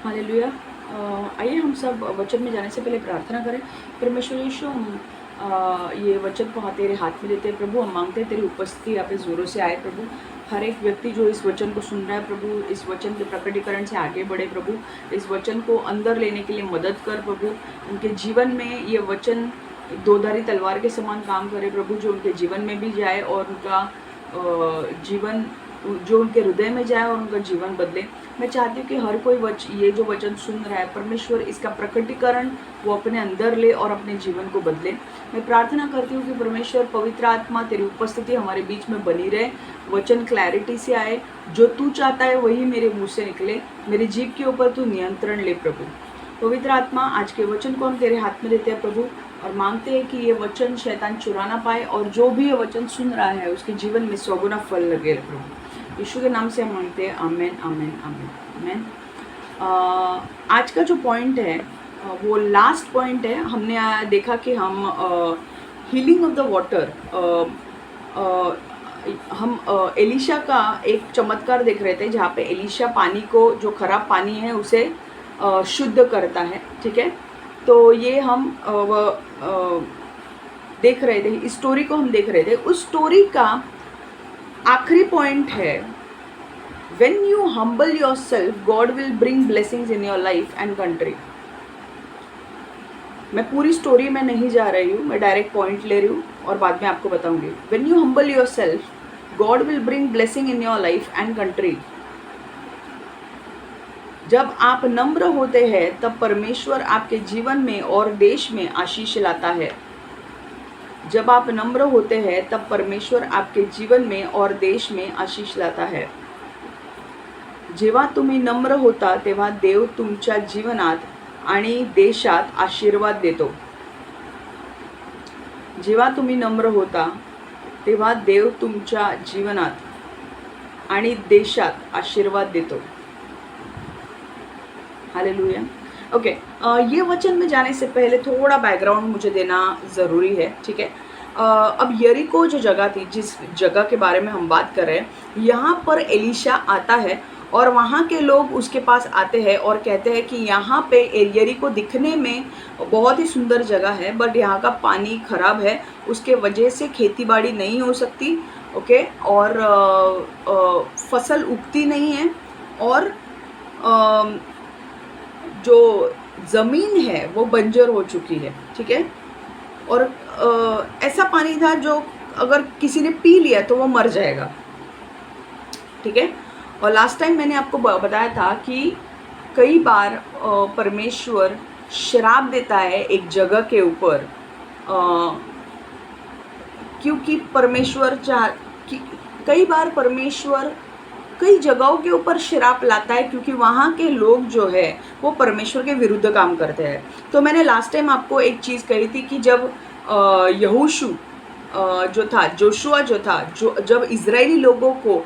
Hallelujah. आइए हम सब वचन में जाने से पहले प्रार्थना करें। परमेश्वर यीशु, हम ये वचन को तेरे हाथ में देते हैं प्रभु। हम मांगते हैं तेरी उपस्थिति यहाँ पे ज़ोरों से आए प्रभु। हर एक व्यक्ति जो इस वचन को सुन रहा है प्रभु, इस वचन के प्रकटीकरण से आगे बढ़े प्रभु। इस वचन को अंदर लेने के लिए मदद कर प्रभु। उनके जीवन में ये वचन दोधारी तलवार के समान काम करे प्रभु, जो उनके जीवन में भी जाए और उनका जीवन जो उनके हृदय में जाए और उनका जीवन बदले। मैं चाहती हूँ कि हर कोई ये जो वचन सुन रहा है परमेश्वर, इसका प्रकटीकरण वो अपने अंदर ले और अपने जीवन को बदले। मैं प्रार्थना करती हूँ कि परमेश्वर पवित्र आत्मा तेरी उपस्थिति हमारे बीच में बनी रहे, वचन क्लैरिटी से आए, जो तू चाहता है वही मेरे मुँह से निकले, मेरी जीभ के ऊपर तू नियंत्रण ले प्रभु। पवित्र आत्मा, आज के वचन को हम तेरे हाथ में देते हैं प्रभु और मांगते हैं कि ये वचन शैतान चुरा ना पाए और जो भी ये वचन सुन रहा है उसके जीवन में 100 गुना फल लगे प्रभु। यीशु के नाम से हम मांगते हैं, आमेन आमेन आमेन आमेन। आज का जो पॉइंट है वो लास्ट पॉइंट है। हमने देखा कि हम हीलिंग ऑफ द वाटर, हम एलिशा का एक चमत्कार देख रहे थे जहाँ पे एलिशा पानी को, जो खराब पानी है उसे शुद्ध करता है। ठीक है, तो ये हम देख रहे थे, इस स्टोरी को हम देख रहे थे। उस स्टोरी का आखिरी पॉइंट है, when you humble yourself God will bring blessings in your life and country। मैं पूरी स्टोरी में नहीं जा रही हूँ, मैं डायरेक्ट पॉइंट ले रही हूँ और बाद में आपको बताऊंगी। when you humble yourself God will bring blessing in your life and country। जब आप नम्र होते हैं तब परमेश्वर आपके जीवन में और देश में आशीष लाता है। जब आप नम्र होते हैं तब परमेश्वर आपके जीवन में और देश में आशीष लाता है। जेव्हा तुम्ही नम्र होता तेव्हा देव तुमच्या जीवनात आणि देशात आशीर्वाद देतो। जेव्हा तुम्ही नम्र होता तेव्हा देव तुमच्या जीवनात आणि देशात आशीर्वाद देतो। हालेलुया। ओके, ये वचन में जाने से पहले थोड़ा बैकग्राउंड मुझे देना ज़रूरी है। ठीक है, अब यरीको जो जगह थी, जिस जगह के बारे में हम बात कर रहे हैं, यहाँ पर एलिशा आता है और वहाँ के लोग उसके पास आते हैं और कहते हैं कि यहाँ पे यरीको दिखने में बहुत ही सुंदर जगह है, बट यहाँ का पानी खराब है, उसके वजह से खेतीबाड़ी नहीं हो सकती। ओके, और फसल उगती नहीं है और जो ज़मीन है वो बंजर हो चुकी है। ठीक है, और ऐसा पानी था जो अगर किसी ने पी लिया तो वो मर जाएगा। ठीक है, और लास्ट टाइम मैंने आपको बताया था कि कई बार परमेश्वर श्राप देता है एक जगह के ऊपर, क्योंकि परमेश्वर कई बार परमेश्वर कई जगहों के ऊपर श्राप लाता है क्योंकि वहाँ के लोग जो है वो परमेश्वर के विरुद्ध काम करते हैं। तो मैंने लास्ट टाइम आपको एक चीज़ कही थी कि जब यहोशू जो था, जोशुआ जो था, जो जब इजरायली लोगों को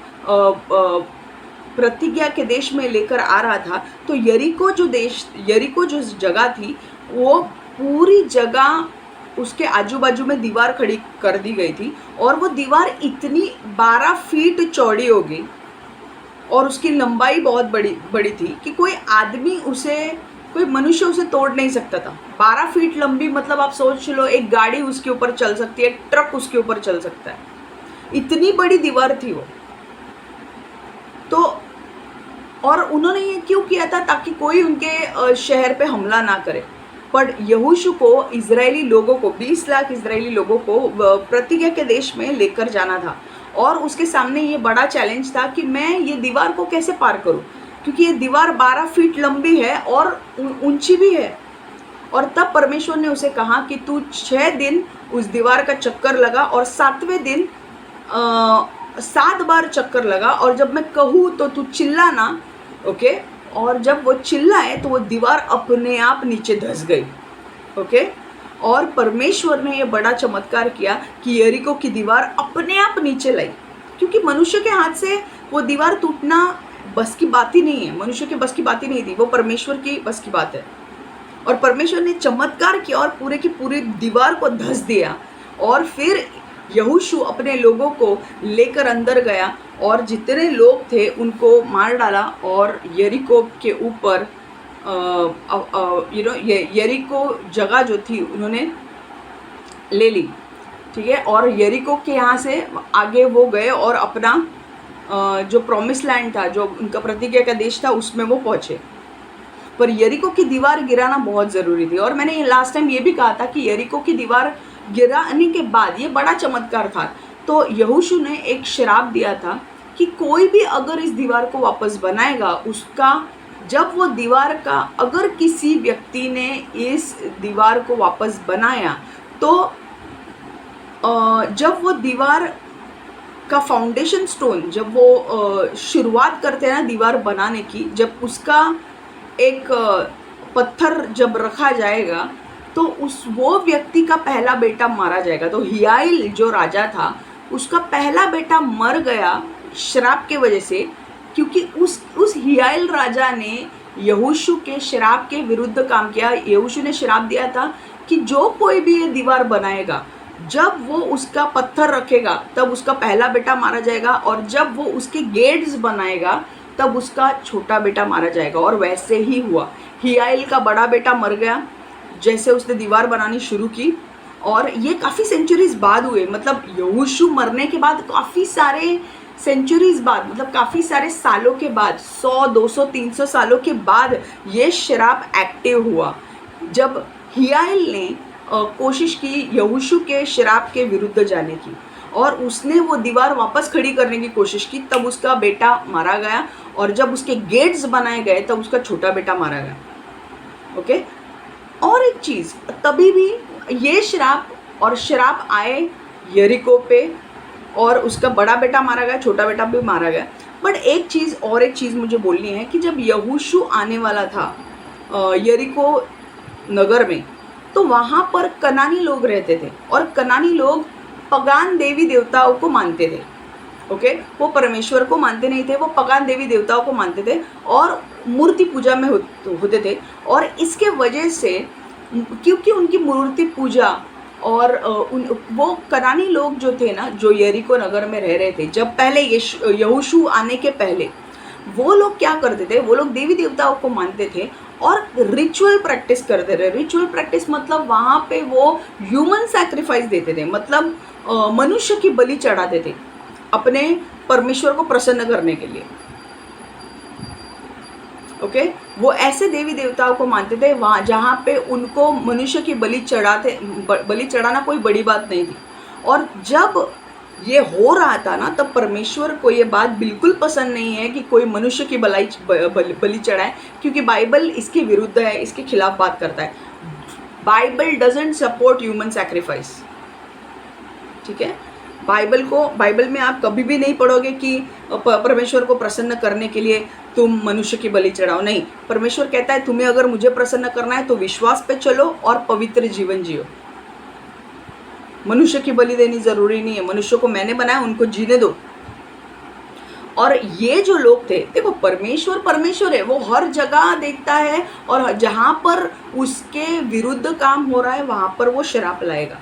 प्रतिज्ञा के देश में लेकर आ रहा था, तो यरीको जो जगह थी वो पूरी जगह उसके आजू बाजू में दीवार खड़ी कर दी गई थी और वो दीवार इतनी 12 फीट चौड़ी होगी और उसकी लंबाई बहुत बड़ी थी कि कोई मनुष्य उसे तोड़ नहीं सकता था। 12 फीट लंबी, मतलब आप सोच लो एक गाड़ी उसके ऊपर चल सकती है, ट्रक उसके ऊपर चल सकता है, इतनी बड़ी दीवार थी वो। तो और उन्होंने ये क्यों किया था? ताकि कोई उनके शहर पे हमला ना करे। पर यहोशू को इजरायली लोगों को 20 लाख इजरायली लोगों को प्रतिज्ञा के देश में लेकर जाना था और उसके सामने ये बड़ा चैलेंज था कि मैं ये दीवार को कैसे पार करूं, क्योंकि ये दीवार 12 फीट लंबी है और ऊंची भी है। और तब परमेश्वर ने उसे कहा कि तू 6 दिन उस दीवार का चक्कर लगा और 7वें दिन 7 बार चक्कर लगा और जब मैं कहूँ तो तू चिल्लाना। ओके, और जब वो चिल्लाए तो वो दीवार अपने आप नीचे धंस गई। ओके, और परमेश्वर ने ये बड़ा चमत्कार किया कि यरीको की दीवार अपने आप नीचे लाई, क्योंकि मनुष्य के हाथ से वो दीवार टूटना बस की बात ही नहीं है, मनुष्य के बस की बात ही नहीं थी, वो परमेश्वर की बस की बात है। और परमेश्वर ने चमत्कार किया और पूरे की पूरी दीवार को धंस दिया। और फिर यहोशू अपने लोगों को लेकर अंदर गया और जितने लोग थे उनको मार डाला और यरीको के ऊपर यरीको जगह जो थी उन्होंने ले ली, ठीक है। और यरीको के यहाँ से आगे वो गए और अपना जो प्रॉमिस लैंड था, जो उनका प्रतिज्ञा का देश था, उसमें वो पहुँचे। पर यरीको की दीवार गिराना बहुत ज़रूरी थी। और मैंने लास्ट टाइम ये भी कहा था कि यरीको की दीवार गिराने के बाद ये बड़ा चमत्कार था। तो यहोशू ने एक श्राप दिया था कि कोई भी अगर इस दीवार को वापस बनाएगा, उसका जब वो दीवार का अगर किसी व्यक्ति ने इस दीवार को वापस बनाया तो जब वो दीवार का फाउंडेशन स्टोन, जब वो शुरुआत करते हैं ना दीवार बनाने की, जब उसका एक पत्थर जब रखा जाएगा तो वो व्यक्ति का पहला बेटा मारा जाएगा। तो हियाइल जो राजा था, उसका पहला बेटा मर गया श्राप के वजह से, क्योंकि उस हियाइल राजा ने यहोशू के श्राप के विरुद्ध काम किया। यहोशू ने श्राप दिया था कि जो कोई भी ये दीवार बनाएगा, जब वो उसका पत्थर रखेगा तब उसका पहला बेटा मारा जाएगा, और जब वो उसके गेट्स बनाएगा तब उसका छोटा बेटा मारा जाएगा। और वैसे ही हुआ। हियाइल का बड़ा बेटा मर गया जैसे उसने दीवार बनानी शुरू की, और ये काफ़ी सेंचुरीज बाद हुए। मतलब यहोशू मरने के बाद काफ़ी सारे सेंचुरीज बाद, मतलब काफ़ी सारे सालों के बाद, 100, 200, 300 सालों के बाद ये श्राप एक्टिव हुआ, जब हियाइल ने कोशिश की यहोशू के श्राप के विरुद्ध जाने की, और उसने वो दीवार वापस खड़ी करने की कोशिश की। तब उसका बेटा मारा गया, और जब उसके गेट्स बनाए गए तब उसका छोटा बेटा मारा गया। ओके। और एक चीज़, तभी भी ये श्राप आए यरीको पे, और उसका बड़ा बेटा मारा गया, छोटा बेटा भी मारा गया। बट एक चीज़ मुझे बोलनी है कि जब यहोशू आने वाला था यरीको नगर में, तो वहाँ पर कनानी लोग रहते थे, और कनानी लोग पगान देवी देवताओं को मानते थे। ओके। वो परमेश्वर को मानते नहीं थे, वो पगान देवी देवताओं को मानते थे और मूर्ति पूजा में होते थे। और इसके वजह से, क्योंकि उनकी मूर्ति पूजा और वो कनानी लोग जो थे ना, जो यरीको नगर में रह रहे थे, जब पहले यहोशू आने के पहले, वो लोग क्या करते थे, वो लोग देवी देवताओं को मानते थे और रिचुअल प्रैक्टिस करते थे। रिचुअल प्रैक्टिस मतलब वहाँ पे वो ह्यूमन सैक्रिफाइस देते थे, मतलब मनुष्य की बलि चढ़ाते थे अपने परमेश्वर को प्रसन्न करने के लिए। ओके। वो ऐसे देवी देवताओं को मानते थे वहाँ जहाँ पे उनको मनुष्य की बलि चढ़ाना कोई बड़ी बात नहीं थी। और जब ये हो रहा था ना, तब परमेश्वर को ये बात बिल्कुल पसंद नहीं है कि कोई मनुष्य की बलि चढ़ाए, क्योंकि बाइबल इसके विरुद्ध है, इसके खिलाफ बात करता है। Bible doesn't support human sacrifice, ठीक है। बाइबल में आप कभी भी नहीं पढ़ोगे कि परमेश्वर को प्रसन्न करने के लिए तुम मनुष्य की बलि चढ़ाओ। नहीं, परमेश्वर कहता है तुम्हें अगर मुझे प्रसन्न करना है तो विश्वास पे चलो और पवित्र जीवन जियो। मनुष्य की बलि देनी जरूरी नहीं है, मनुष्य को मैंने बनाया, उनको जीने दो। और ये जो लोग थे, देखो परमेश्वर है, वो हर जगह देखता है, और जहाँ पर उसके विरुद्ध काम हो रहा है वहाँ पर वो श्राप लाएगा।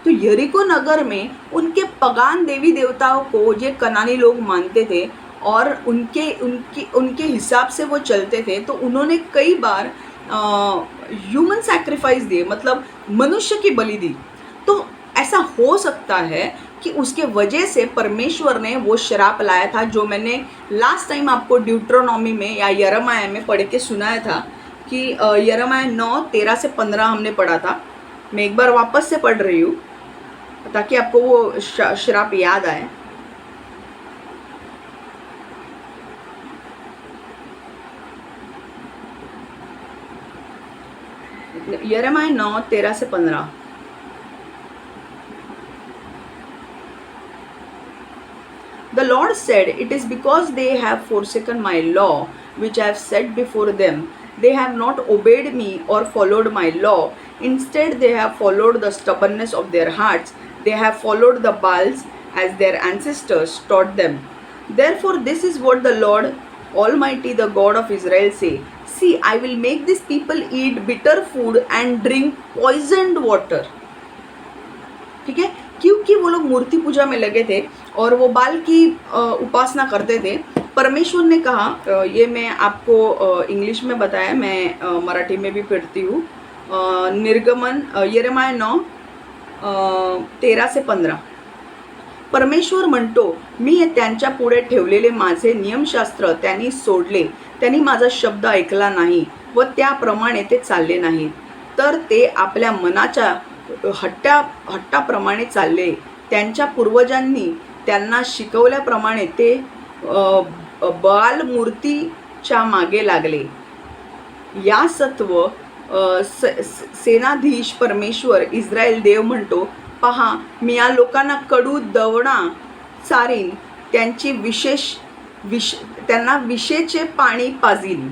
तो यरीको नगर में उनके पगान देवी देवताओं को ये कनानी लोग मानते थे, और उनके हिसाब से वो चलते थे। तो उन्होंने कई बार ह्यूमन सैक्रिफाइस दिए, मतलब मनुष्य की बलि दी। तो ऐसा हो सकता है कि उसके वजह से परमेश्वर ने वो श्राप लाया था, जो मैंने लास्ट टाइम आपको ड्यूट्रोनॉमी में या यिर्मयाह में पढ़ के सुनाया था कि यिर्मयाह 9:13 से 15 हमने पढ़ा था। मैं एक बार वापस से पढ़ रही हूँ ताकि आपको वो श्राप याद आए। यिर्मयाह 9:13 से 15। The Lord said, "It is because they have forsaken my law, which I have set before them. They have not obeyed me or followed my law. Instead, they have followed the stubbornness of their hearts. They have followed the Baals as their ancestors taught them. Therefore, this is what the Lord Almighty, the God of Israel, say. See, I will make these people eat bitter food and drink poisoned water." ठीक है। क्योंकि वो लोग मूर्ति पूजा में लगे थे और वो बाल की उपासना करते थे, परमेश्वर ने कहा, ये मैं आपको इंग्लिश में बताया, मैं मराठी में भी पढ़ती हूँ। निर्गमन यिर्मयाह 9:13-15। परमेश्वर म्हणतो, मी त्यांच्या पुढे ठेवलेले माझे नियमशास्त्र त्यांनी सोडले, त्यांनी माझा शब्द ऐकला नाही व त्याप्रमाणे ते चालले नाहीत, तर ते आपल्या मनाच्या हट्टाप्रमाणे चालले. त्यांच्या पूर्वजांनी त्यांना शिकवल्याप्रमाणे ते बाल मूर्तीच्या मागे लागले. या सत्व सेनाधीश परमेश्वर इस्रायल देव म्हणतो, पहा, मी या लोकांना कडू दवणा चारीन, त्यांना विषेचे पाणी पाजीन,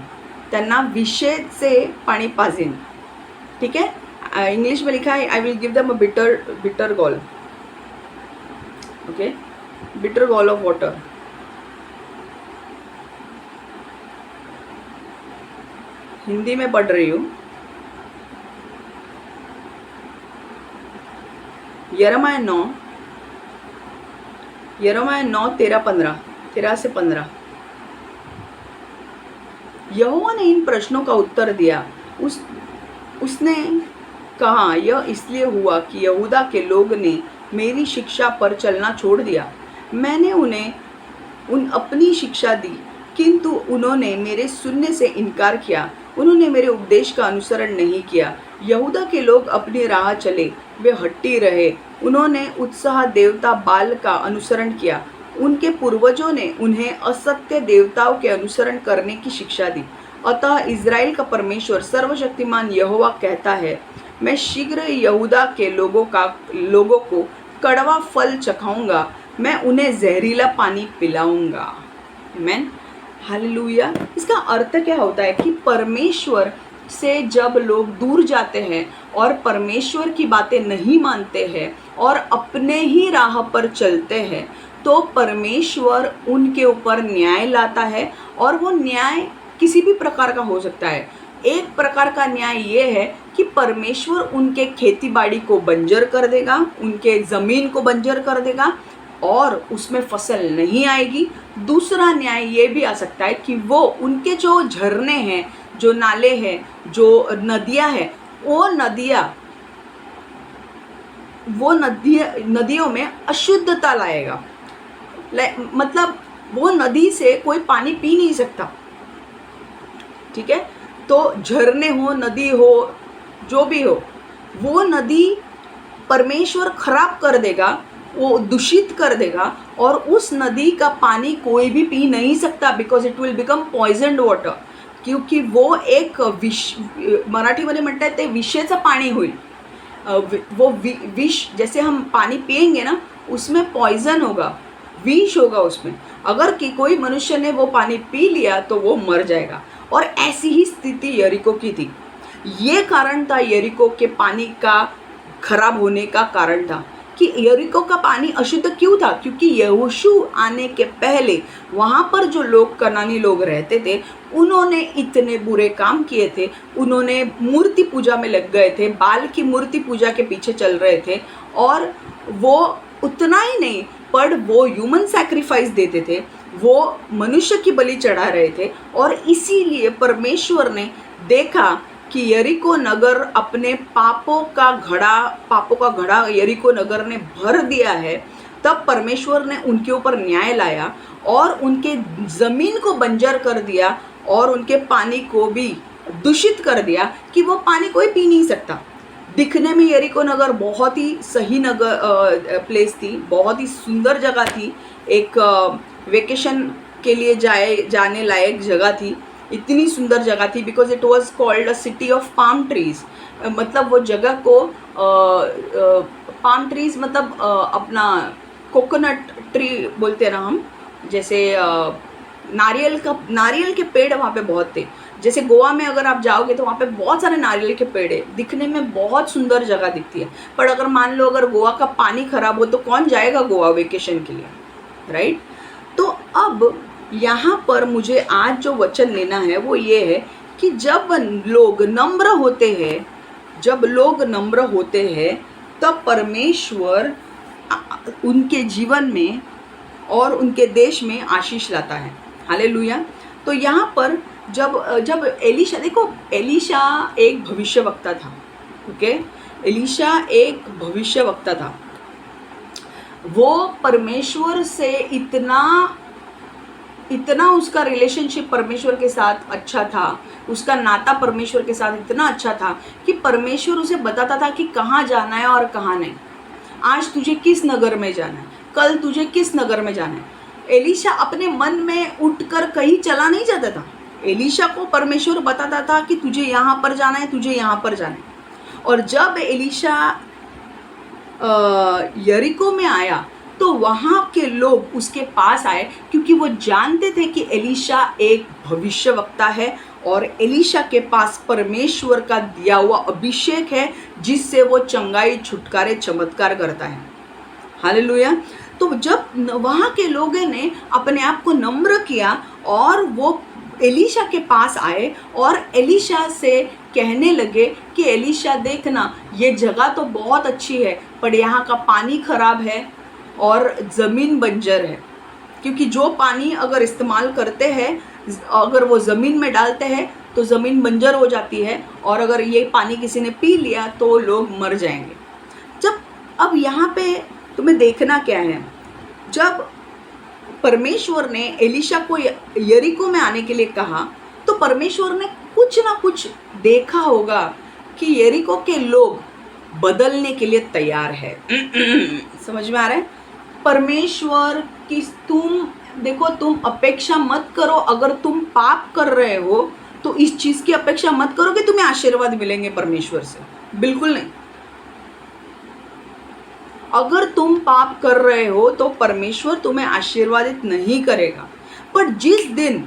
त्यांना विषेचे पाणी पाजीन. ठीक है, इंग्लिश में लिखा है, I will give them a bitter gall. Okay, bitter gall of water. Hindi में पढ़ रही हूँ. यिर्मयाह 9:13-15. यहोवा ने इन प्रश्नों का उत्तर दिया. उसने कहा, यह इसलिए हुआ कि यहूदा के लोग ने मेरी शिक्षा पर चलना छोड़ दिया. मैंने उन्हें अपनी शिक्षा दी, किंतु उन्होंने मेरे सुनने से इनकार किया. उन्होंने मेरे उपदेश का अनुसरण नहीं किया. यहूदा के लोग अपनी राह चले, वे हट्टी रहे. उन्होंने उत्साह देवता बाल का अनुसरण किया. उनके पूर्वजों ने उन्हें असत्य देवताओं के अनुसरण करने की शिक्षा दी. अतः इज़राइल का परमेश्वर सर्वशक्तिमान यहोवा कहता है, मैं शीघ्र यहूदा के लोगों को कड़वा फल चखाऊंगा, मैं उन्हें जहरीला पानी पिलाऊंगा. आमीन, हालेलुया. इसका अर्थ क्या होता है कि परमेश्वर से जब लोग दूर जाते हैं और परमेश्वर की बातें नहीं मानते हैं और अपने ही राह पर चलते हैं, तो परमेश्वर उनके ऊपर न्याय लाता है. और वो न्याय किसी भी प्रकार का हो सकता है. एक प्रकार का न्याय ये है कि परमेश्वर उनके खेती बाड़ी को बंजर कर देगा, उनके ज़मीन को बंजर कर देगा और उसमें फसल नहीं आएगी. दूसरा न्याय ये भी आ सकता है कि वो उनके जो झरने हैं, जो नाले हैं, जो नदियाँ हैं, वो नदियों में अशुद्धता लाएगा. मतलब वो नदी से कोई पानी पी नहीं सकता. ठीक है, तो झरने हो, नदी हो, जो भी हो, वो नदी परमेश्वर खराब कर देगा, वो दूषित कर देगा और उस नदी का पानी कोई भी पी नहीं सकता. Because it will become poisoned water. क्योंकि वो एक मराठीमध्ये म्हणतात ते विषेचं पाणी होईल. वो विष, जैसे हम पानी पिएंगे ना, उसमें पॉइजन होगा, विष होगा उसमें. अगर कि कोई मनुष्य ने वो पानी पी लिया तो वो मर जाएगा. और ऐसी ही स्थिति यरीको की थी. ये कारण था यरीको के पानी का खराब होने का कारण था कि यरीको का पानी अशुद्ध क्यों था. क्योंकि यहोशू आने के पहले वहाँ पर जो लोग, कनानी लोग रहते थे, उन्होंने इतने बुरे काम किए थे. उन्होंने मूर्ति पूजा में लग गए थे, बाल की मूर्ति पूजा के पीछे चल रहे थे. और वो उतना ही नहीं, पर वो ह्यूमन सैक्रिफाइस देते थे, वो मनुष्य की बलि चढ़ा रहे थे. और इसीलिए परमेश्वर ने देखा कि यरीको नगर अपने पापों का घड़ा यरीको नगर ने भर दिया है. तब परमेश्वर ने उनके ऊपर न्याय लाया और उनके ज़मीन को बंजर कर दिया और उनके पानी को भी दूषित कर दिया कि वो पानी कोई पी नहीं सकता. दिखने में यरीको नगर बहुत ही सही प्लेस थी, बहुत ही सुंदर जगह थी, एक वेकेशन के लिए जाने लायक जगह थी. इतनी सुंदर जगह थी because it was called a city of palm trees. मतलब वो जगह को पाम ट्रीज मतलब अपना कोकोनट ट्री बोलते हैं ना हम, जैसे नारियल के पेड़ वहाँ पे बहुत थे. जैसे गोवा में अगर आप जाओगे तो वहाँ पे बहुत सारे नारियल के पेड़ है. दिखने में बहुत सुंदर जगह दिखती है. पर अगर मान लो अगर गोवा का पानी खराब हो तो कौन जाएगा गोवा वेकेशन के लिए, राइट. तो अब यहाँ पर मुझे आज जो वचन लेना है वो ये है कि जब लोग नम्र होते हैं तब परमेश्वर उनके जीवन में और उनके देश में आशीष लाता है. हालेलुया। तो यहाँ पर जब जब एलीशा, देखो एलीशा एक भविष्यवक्ता था, ओके, एलीशा एक भविष्यवक्ता था। वो परमेश्वर से इतना इतना उसका रिलेशनशिप परमेश्वर के साथ अच्छा था, उसका नाता परमेश्वर के साथ इतना अच्छा था कि परमेश्वर उसे बताता था कि कहाँ जाना है और कहाँ नहीं, आज तुझे किस नगर में जाना है, कल तुझे किस नगर में जाना है। एलीशा अपने मन में उठकर कहीं चला नहीं जाता था, एलीशा को परमेश्वर बताता था कि तुझे यहाँ पर जाना है, तुझे यहाँ पर जाना है। और जब एलीशा यरीको में आया तो वहाँ के लोग उसके पास आए, क्योंकि वो जानते थे कि एलीशा एक भविष्यवक्ता है और एलीशा के पास परमेश्वर का दिया हुआ अभिषेक है, जिससे वो चंगाई, छुटकारे, चमत्कार करता है। हालेलुया। तो जब वहाँ के लोगों ने अपने आप को नम्र किया और वो एलीशा के पास आए और एलीशा से कहने लगे कि एलीशा देखना, ये जगह तो बहुत अच्छी है पर यहाँ का पानी खराब है और ज़मीन बंजर है, क्योंकि जो पानी अगर इस्तेमाल करते हैं, अगर वो ज़मीन में डालते हैं तो ज़मीन बंजर हो जाती है, और अगर ये पानी किसी ने पी लिया तो लोग मर जाएंगे। जब अब यहाँ पे तुम्हें देखना क्या है, जब परमेश्वर ने एलीशा को यरीको में आने के लिए कहा तो परमेश्वर ने कुछ ना कुछ देखा होगा कि यरीको के लोग बदलने के लिए तैयार है। समझ में आ रहा है? परमेश्वर की तुम देखो, तुम अपेक्षा मत करो, अगर तुम पाप कर रहे हो तो इस चीज की अपेक्षा मत करो कि तुम्हें आशीर्वाद मिलेंगे परमेश्वर से, बिल्कुल नहीं। अगर तुम पाप कर रहे हो तो परमेश्वर तुम्हें आशीर्वादित नहीं करेगा। पर जिस दिन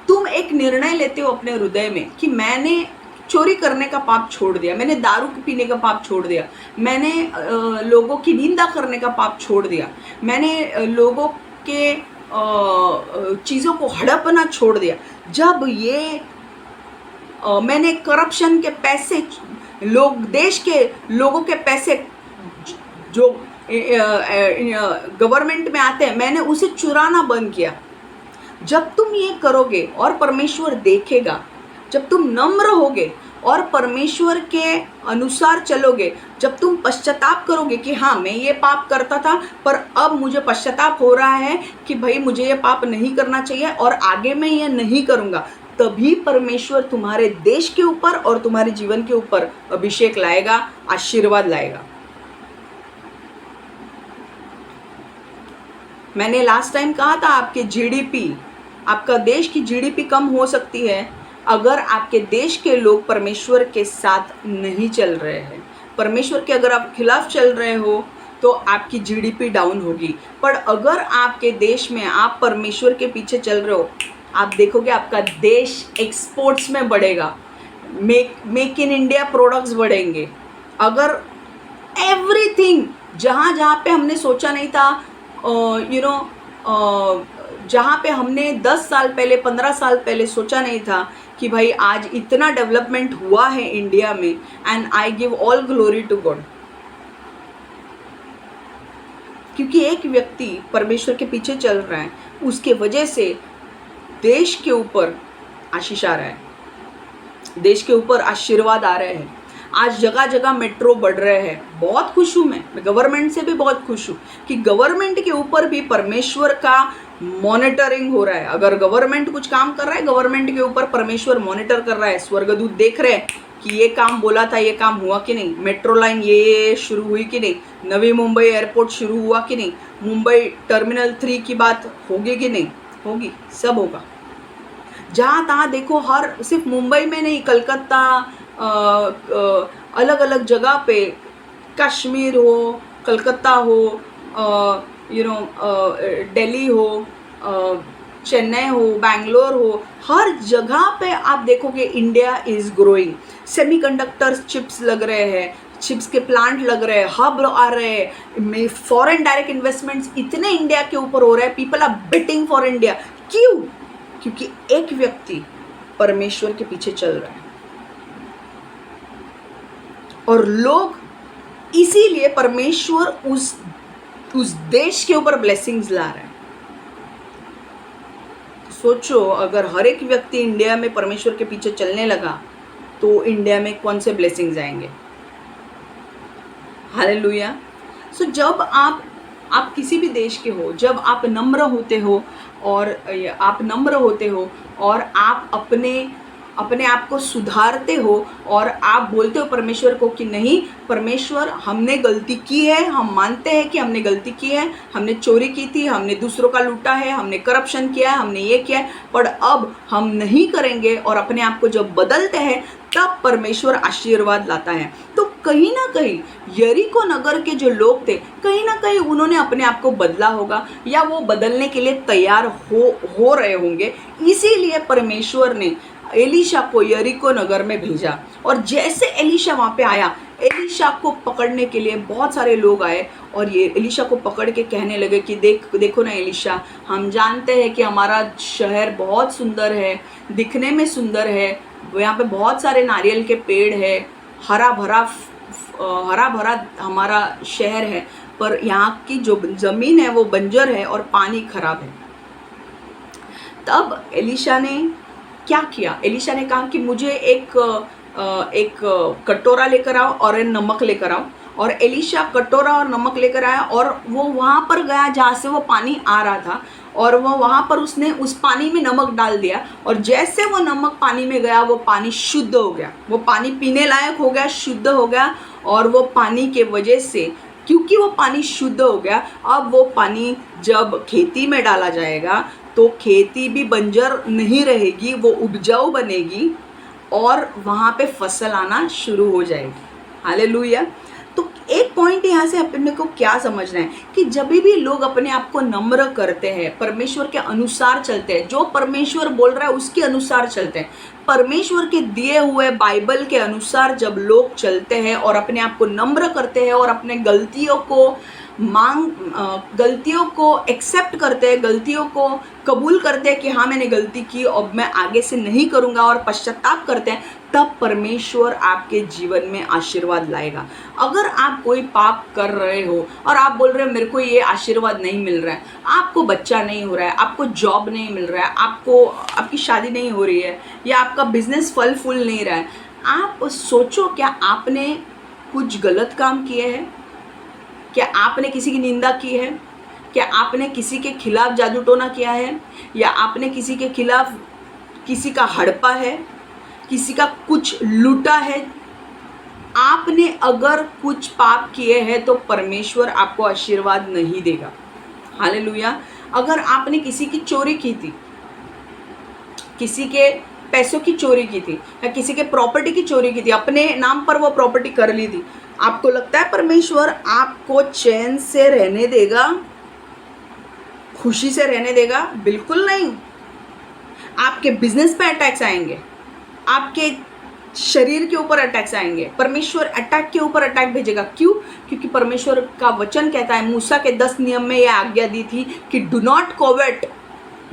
तुम एक निर्णय लेते हो अपने हृदय में कि मैंने चोरी करने का पाप छोड़ दिया, मैंने दारू पीने का पाप छोड़ दिया, मैंने लोगों की निंदा करने का पाप छोड़ दिया, मैंने लोगों के चीज़ों को हड़पना छोड़ दिया, जब ये मैंने करप्शन के पैसे, लोग देश के लोगों के पैसे जो गवर्नमेंट में आते हैं, मैंने उसे चुराना बंद किया। जब तुम ये करोगे और परमेश्वर देखेगा, जब तुम नम्र होगे और परमेश्वर के अनुसार चलोगे, जब तुम पश्चाताप करोगे कि हाँ मैं ये पाप करता था पर अब मुझे पश्चाताप हो रहा है कि भाई मुझे ये पाप नहीं करना चाहिए और आगे मैं ये नहीं करूँगा, तभी परमेश्वर तुम्हारे देश के ऊपर और तुम्हारे जीवन के ऊपर अभिषेक लाएगा, आशीर्वाद लाएगा। मैंने लास्ट टाइम कहा था, आपके जीडीपी, आपका देश की जीडीपी कम हो सकती है अगर आपके देश के लोग परमेश्वर के साथ नहीं चल रहे हैं। परमेश्वर के अगर आप खिलाफ चल रहे हो तो आपकी जीडीपी डाउन होगी। पर अगर आपके देश में आप परमेश्वर के पीछे चल रहे हो, आप देखोगे आपका देश एक्सपोर्ट्स में बढ़ेगा, मेक इन इंडिया प्रोडक्ट्स बढ़ेंगे। अगर एवरीथिंग जहाँ जहाँ पे हमने सोचा नहीं था, जहाँ पे हमने 10 साल पहले, 15 साल पहले सोचा नहीं था कि भाई आज इतना डेवलपमेंट हुआ है इंडिया में, and I give all glory to God. क्योंकि एक व्यक्ति परमेश्वर के पीछे चल रहा है, उसके वजह से देश के ऊपर आशीष आ रहा है, देश के ऊपर आशीर्वाद आ रहे हैं। आज जगह जगह मेट्रो बढ़ रहे हैं, बहुत खुश हूँ मैं गवर्नमेंट से भी बहुत खुश हूँ कि गवर्नमेंट के ऊपर भी परमेश्वर का मॉनिटरिंग हो रहा है। अगर गवर्नमेंट कुछ काम कर रहा है, गवर्नमेंट के ऊपर परमेश्वर मॉनिटर कर रहा है, स्वर्गदूत देख रहे हैं कि ये काम बोला था, ये काम हुआ कि नहीं, मेट्रो लाइन ये शुरू हुई कि नहीं, नवी मुंबई एयरपोर्ट शुरू हुआ कि नहीं, मुंबई टर्मिनल 3 की बात होगी कि नहीं होगी, सब होगा। जहाँ तहाँ देखो, हर सिर्फ मुंबई में नहीं, कलकत्ता, अलग अलग जगह पे, कश्मीर हो, कलकत्ता हो, दिल्ली हो, चेन्नई हो, बैंगलोर हो, हर जगह पे आप देखोगे India is growing. Semiconductors chips लग रहे हैं, चिप्स के प्लांट लग रहे हैं, हब आ रहे हैं, फॉरेन डायरेक्ट इन्वेस्टमेंट्स इतने इंडिया के ऊपर हो रहे हैं, people are betting for India. क्यों? क्योंकि एक व्यक्ति परमेश्वर के पीछे चल रहा है, और लोग इसीलिए परमेश्वर उस देश के ऊपर ब्लेसिंग्स ला रहा है। सोचो अगर हर एक व्यक्ति इंडिया में परमेश्वर के पीछे चलने लगा तो इंडिया में कौन से ब्लेसिंग्स आएंगे। हालेलुया। सो जब आप किसी भी देश के हो, जब आप नम्र होते हो और आप अपने आप को सुधारते हो और आप बोलते हो परमेश्वर को कि नहीं परमेश्वर, हमने गलती की है, हम मानते हैं कि हमने गलती की है, हमने चोरी की थी, हमने दूसरों का लूटा है, हमने करप्शन किया है, हमने ये किया है, पर अब हम नहीं करेंगे और अपने आप को जब बदलते हैं तब परमेश्वर आशीर्वाद लाता है। तो कहीं ना कहीं यरीको नगर के जो लोग थे, कहीं ना कहीं उन्होंने अपने आप को बदला होगा या वो बदलने के लिए तैयार हो रहे होंगे। इसीलिए परमेश्वर ने एलीशा को यरीको नगर में भेजा और जैसे एलीशा वहाँ पे आया, एलीशा को पकड़ने के लिए बहुत सारे लोग आए और ये एलीशा को पकड़ के कहने लगे कि देखो ना एलीशा, हम जानते हैं कि हमारा शहर बहुत सुंदर है, दिखने में सुंदर है, यहाँ पे बहुत सारे नारियल के पेड़ है, हरा भरा हमारा शहर है, पर यहाँ की जो ज़मीन है वो बंजर है और पानी खराब है। तब एलीशा ने क्या किया? एलीशा ने कहा कि मुझे एक कटोरा लेकर आओ और नमक लेकर आओ। और एलीशा कटोरा और नमक लेकर आया और वो वहाँ पर गया जहाँ से वो पानी आ रहा था और वो वहाँ पर उसने उस पानी में नमक डाल दिया और जैसे वो नमक पानी में गया वो पानी शुद्ध हो गया, वो पानी पीने लायक हो गया, शुद्ध हो गया। और वो पानी के वजह से, क्योंकि वो पानी शुद्ध हो गया, अब वो पानी जब खेती में डाला जाएगा तो खेती भी बंजर नहीं रहेगी, वो उपजाऊ बनेगी और वहाँ पे फसल आना शुरू हो जाएगी। हालेलुया। तो एक पॉइंट यहाँ से अपने को क्या समझना है कि जब भी लोग अपने आप को नम्र करते हैं, परमेश्वर के अनुसार चलते हैं, जो परमेश्वर बोल रहा है उसके अनुसार चलते हैं, परमेश्वर के दिए हुए बाइबल के अनुसार जब लोग चलते हैं और अपने आप को नम्र करते हैं और अपने गलतियों को एक्सेप्ट करते हैं, गलतियों को कबूल करते हैं कि हाँ मैंने गलती की और मैं आगे से नहीं करूँगा और पश्चाताप करते हैं, तब परमेश्वर आपके जीवन में आशीर्वाद लाएगा। अगर आप कोई पाप कर रहे हो और आप बोल रहे हो मेरे को ये आशीर्वाद नहीं मिल रहा है, आपको बच्चा नहीं हो रहा है, आपको जॉब नहीं मिल रहा है, आपकी शादी नहीं हो रही है या आपका बिजनेस फल फूल नहीं रहा है, आप सोचो क्या आपने कुछ गलत काम किए हैं? क्या आपने किसी की निंदा की है? क्या आपने किसी के खिलाफ जादू टोना किया है? या आपने किसी के खिलाफ किसी का हड़पा है, किसी का कुछ लूटा है? आपने अगर कुछ पाप किए हैं तो परमेश्वर आपको आशीर्वाद नहीं देगा। हालेलुया। अगर आपने किसी की चोरी की थी, किसी के पैसों की चोरी की थी या किसी के प्रॉपर्टी की चोरी की थी, अपने नाम पर वो प्रॉपर्टी कर ली थी, आपको लगता है परमेश्वर आपको चैन से रहने देगा, खुशी से रहने देगा? बिल्कुल नहीं। आपके बिजनेस पे अटैक्स आएंगे, आपके शरीर के ऊपर अटैक्स आएंगे, परमेश्वर अटैक के ऊपर अटैक भेजेगा। क्यों? क्योंकि परमेश्वर का वचन कहता है, मूसा के 10 नियम में यह आज्ञा दी थी कि डू नॉट कोवेट,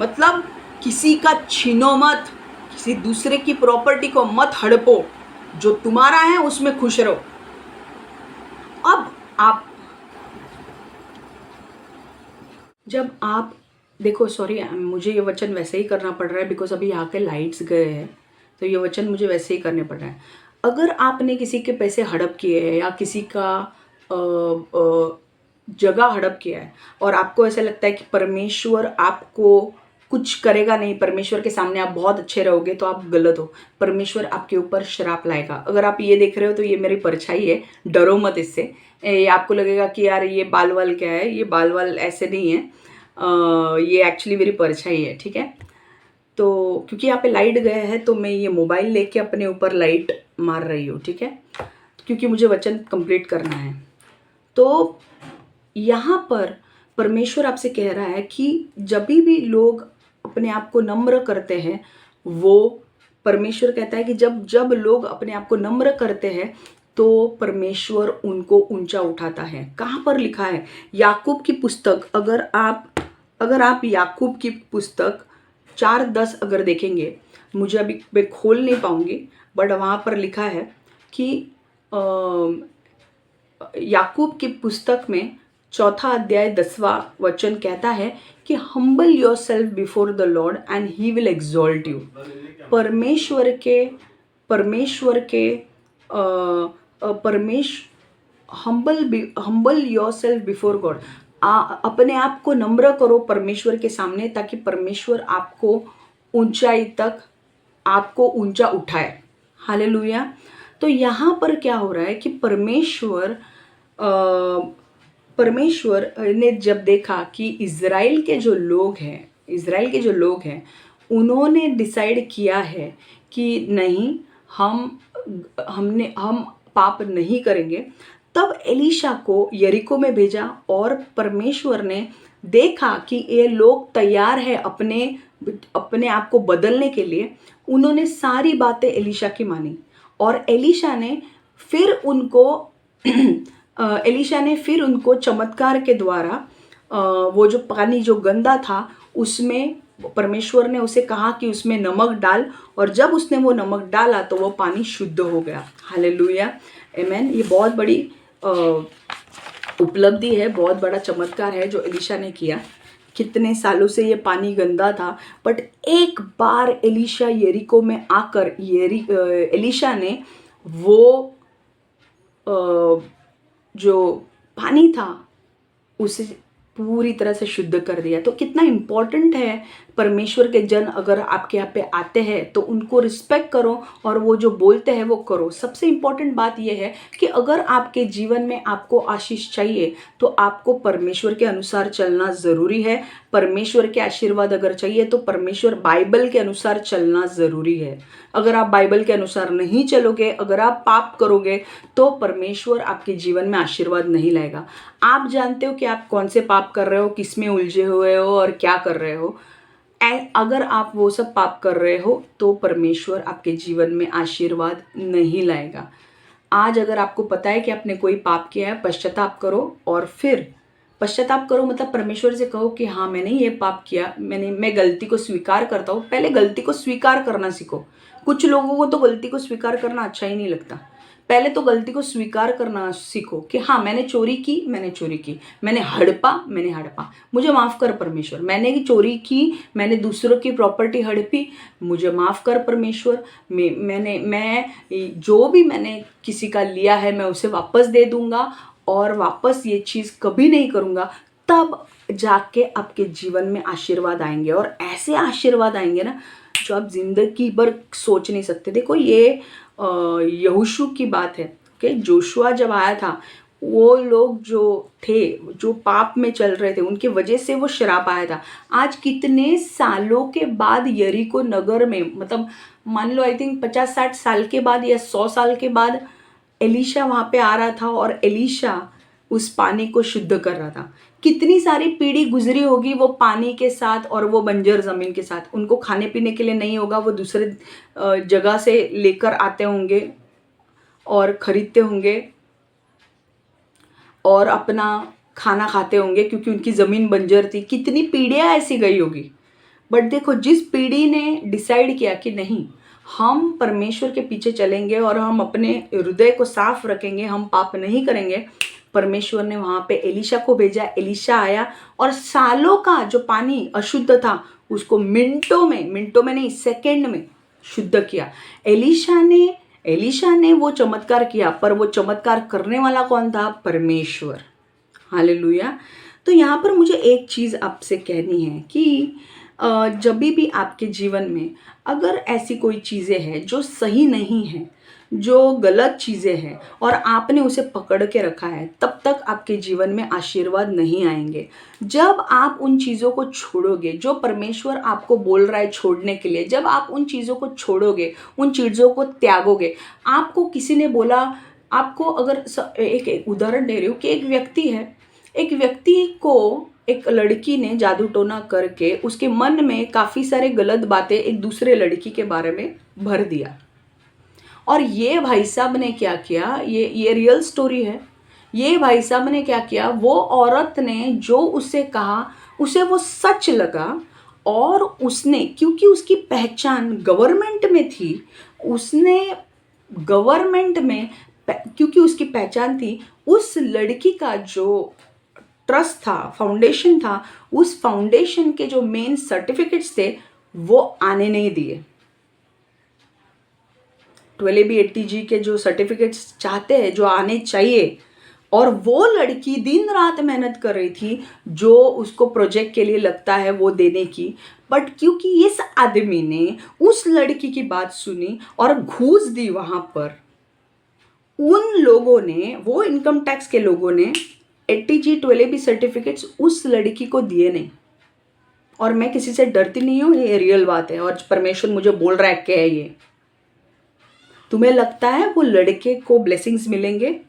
मतलब किसी का छीनो मत, किसी दूसरे की प्रॉपर्टी को मत हड़पो, जो तुम्हारा है उसमें खुश रहो। अब आप जब आप देखो, सॉरी मुझे ये वचन वैसे ही करना पड़ रहा है बिकॉज अभी यहाँ के लाइट्स गए हैं, तो ये वचन मुझे वैसे ही करने पड़ रहा है। अगर आपने किसी के पैसे हड़प किए हैं या किसी का जगह हड़प किया है और आपको ऐसा लगता है कि परमेश्वर आपको कुछ करेगा नहीं, परमेश्वर के सामने आप बहुत अच्छे रहोगे, तो आप गलत हो। परमेश्वर आपके ऊपर श्राप लाएगा। अगर आप ये देख रहे हो तो ये मेरी परछाई है, डरो मत इससे। ये आपको लगेगा कि यार ये बाल वाल क्या है, ये बाल वाल ऐसे नहीं है, ये एक्चुअली मेरी परछाई है, ठीक है। तो क्योंकि यहाँ पे लाइट गया है तो मैं ये मोबाइल लेके अपने ऊपर लाइट मार रही हूँ, ठीक है, क्योंकि मुझे वचन कंप्लीट करना है। तो यहाँ पर परमेश्वर आपसे कह रहा है कि जब भी लोग अपने आप को नम्र करते हैं, वो परमेश्वर कहता है कि जब लोग अपने आप को नम्र करते हैं तो परमेश्वर उनको ऊंचा उठाता है। कहाँ पर लिखा है? याकूब की पुस्तक, अगर आप याकूब की पुस्तक 4:10 अगर देखेंगे, मुझे अभी मैं खोल नहीं पाऊंगी, बट वहाँ पर लिखा है कि याकूब की पुस्तक में चौथा अध्याय 10वां वचन कहता है कि humble yourself before the Lord and he will exalt you. परमेश्वर के परमेश्वर के अ, humble yourself before God. अपने आप को नम्र करो परमेश्वर के सामने, ताकि परमेश्वर आपको ऊंचाई तक आपको ऊंचा उठाए। हालेलुया। तो यहाँ पर क्या हो रहा है कि परमेश्वर ने जब देखा कि इज़राइल के जो लोग हैं उन्होंने डिसाइड किया है कि नहीं, हम हम पाप नहीं करेंगे, तब एलीशा को यरीको में भेजा। और परमेश्वर ने देखा कि ये लोग तैयार है अपने अपने आप को बदलने के लिए। उन्होंने सारी बातें एलीशा की मानी और एलीशा ने फिर उनको चमत्कार के द्वारा वो जो पानी जो गंदा था उसमें परमेश्वर ने उसे कहा कि उसमें नमक डाल, और जब उसने वो नमक डाला तो वो पानी शुद्ध हो गया। हालेलुया, आमेन। ये बहुत बड़ी उपलब्धि है, बहुत बड़ा चमत्कार है जो एलीशा ने किया। कितने सालों से ये पानी गंदा था, बट एक बार एलीशा यरीको में आकर एलीशा ने वो जो पानी था उसे पूरी तरह से शुद्ध कर दिया। तो कितना इम्पोर्टेंट है, परमेश्वर के जन अगर आपके यहाँ पे आते हैं तो उनको रिस्पेक्ट करो और वो जो बोलते हैं वो करो। सबसे इम्पोर्टेंट बात यह है कि अगर आपके जीवन में आपको आशीष चाहिए तो आपको परमेश्वर के अनुसार चलना ज़रूरी है। परमेश्वर के आशीर्वाद अगर चाहिए तो परमेश्वर बाइबल के अनुसार चलना ज़रूरी है। अगर आप बाइबल के अनुसार नहीं चलोगे, अगर आप पाप करोगे, तो परमेश्वर आपके जीवन में आशीर्वाद नहीं लाएगा। आप जानते हो कि आप कौन से पाप कर रहे हो, किस में उलझे हुए हो और क्या कर रहे हो। अगर आप वो सब पाप कर रहे हो तो परमेश्वर आपके जीवन में आशीर्वाद नहीं लाएगा। आज अगर आपको पता है कि आपने कोई पाप किया है, पश्चाताप करो। और फिर पश्चाताप करो मतलब परमेश्वर से कहो कि हाँ, मैंने ये पाप किया, मैं गलती को स्वीकार करता हूँ। पहले गलती को स्वीकार करना सीखो। कुछ लोगों को तो गलती को स्वीकार करना अच्छा ही नहीं लगता। पहले तो गलती को स्वीकार करना सीखो कि हाँ, मैंने चोरी की, मैंने हड़पा, मुझे माफ़ कर परमेश्वर। मैंने चोरी की, मैंने दूसरों की प्रॉपर्टी हड़पी, मुझे माफ़ कर परमेश्वर। मैं जो भी मैंने किसी का लिया है मैं उसे वापस दे दूंगा और वापस ये चीज़ कभी नहीं करूँगा। तब जाके आपके जीवन में आशीर्वाद आएंगे, और ऐसे आशीर्वाद आएंगे ना जो आप जिंदगी भर सोच नहीं सकते। देखो, ये यहोशू की बात है कि जोशुआ जब आया था, वो लोग जो थे, जो पाप में चल रहे थे, उनकी वजह से वो श्राप आया था। आज कितने सालों के बाद यरीको नगर में, मतलब मान लो आई थिंक 50-60 साल के बाद या 100 साल के बाद एलीशा वहाँ पे आ रहा था और एलीशा उस पानी को शुद्ध कर रहा था। कितनी सारी पीढ़ी गुजरी होगी वो पानी के साथ और वो बंजर ज़मीन के साथ। उनको खाने पीने के लिए नहीं होगा, वो दूसरे जगह से लेकर आते होंगे और ख़रीदते होंगे और अपना खाना खाते होंगे, क्योंकि उनकी ज़मीन बंजर थी। कितनी पीढ़ियाँ ऐसी गई होगी। बट देखो, जिस पीढ़ी ने डिसाइड किया कि नहीं, हम परमेश्वर के पीछे चलेंगे और हम अपने हृदय को साफ रखेंगे, हम पाप नहीं करेंगे, परमेश्वर ने वहाँ पे एलीशा को भेजा। एलीशा आया और सालों का जो पानी अशुद्ध था उसको मिनटों में नहीं, सेकंड में शुद्ध किया। एलीशा ने वो चमत्कार किया, पर वो चमत्कार करने वाला कौन था? परमेश्वर। हालेलुया। तो यहाँ पर मुझे एक चीज़ आपसे कहनी है कि जब भी आपके जीवन में अगर ऐसी कोई चीज़ें हैं जो सही नहीं है, जो गलत चीज़ें हैं और आपने उसे पकड़ के रखा है, तब तक आपके जीवन में आशीर्वाद नहीं आएंगे। जब आप उन चीज़ों को छोड़ोगे जो परमेश्वर आपको बोल रहा है छोड़ने के लिए, जब आप उन चीज़ों को छोड़ोगे, उन चीज़ों को त्यागोगे। आपको किसी ने बोला, आपको अगर एक उदाहरण दे रही हूँ कि एक व्यक्ति को एक लड़की ने जादू टोना करके उसके मन में काफ़ी सारे गलत बातें एक दूसरे लड़की के बारे में भर दिया। और ये भाई साहब ने क्या किया, ये रियल स्टोरी है। ये भाई साहब ने क्या किया, वो औरत ने जो उसे कहा उसे वो सच लगा, और उसने, क्योंकि उसकी पहचान गवर्नमेंट में थी, उसने गवर्नमेंट में क्योंकि उसकी पहचान थी, उस लड़की का जो ट्रस्ट था, फाउंडेशन था, उस फाउंडेशन के जो मेन सर्टिफिकेट्स थे वो आने नहीं दिए। 12AB 80G के जो सर्टिफिकेट्स चाहते हैं, जो आने चाहिए, और वो लड़की दिन रात मेहनत कर रही थी जो उसको प्रोजेक्ट के लिए लगता है वो देने की, बट क्योंकि इस आदमी ने उस लड़की की बात सुनी और घूस दी वहाँ पर, उन लोगों ने, वो इनकम टैक्स के लोगों ने 80G 12AB सर्टिफिकेट्स उस लड़की को दिए नहीं। और मैं किसी से डरती नहीं हूँ, ये रियल बात है, और परमेश्वर मुझे बोल रहा है क्या है ये। तुम्हें लगता है वो लड़के को ब्लेसिंग्स मिलेंगे,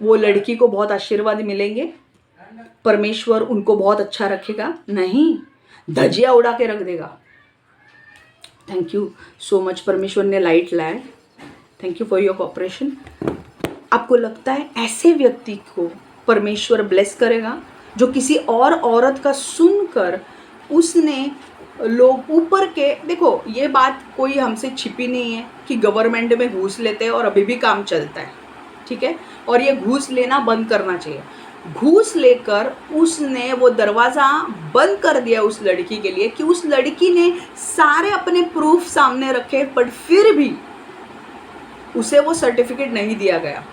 वो लड़की को बहुत आशीर्वाद मिलेंगे, परमेश्वर उनको बहुत अच्छा रखेगा? नहीं, धजिया उड़ा के रख देगा। थैंक यू सो मच, परमेश्वर ने लाइट लाया। Thank you for your cooperation. आपको लगता है ऐसे व्यक्ति को परमेश्वर ब्लेस करेगा जो किसी और औरत का सुनकर उसने लोग ऊपर के, देखो ये बात कोई हमसे छिपी नहीं है कि गवर्नमेंट में घूस लेते हैं और अभी भी काम चलता है, ठीक है, और ये घूस लेना बंद करना चाहिए। घूस लेकर उसने वो दरवाज़ा बंद कर दिया उस लड़की के लिए कि उस लड़की ने सारे अपने प्रूफ सामने रखे, बट फिर भी उसे वो सर्टिफिकेट नहीं दिया गया।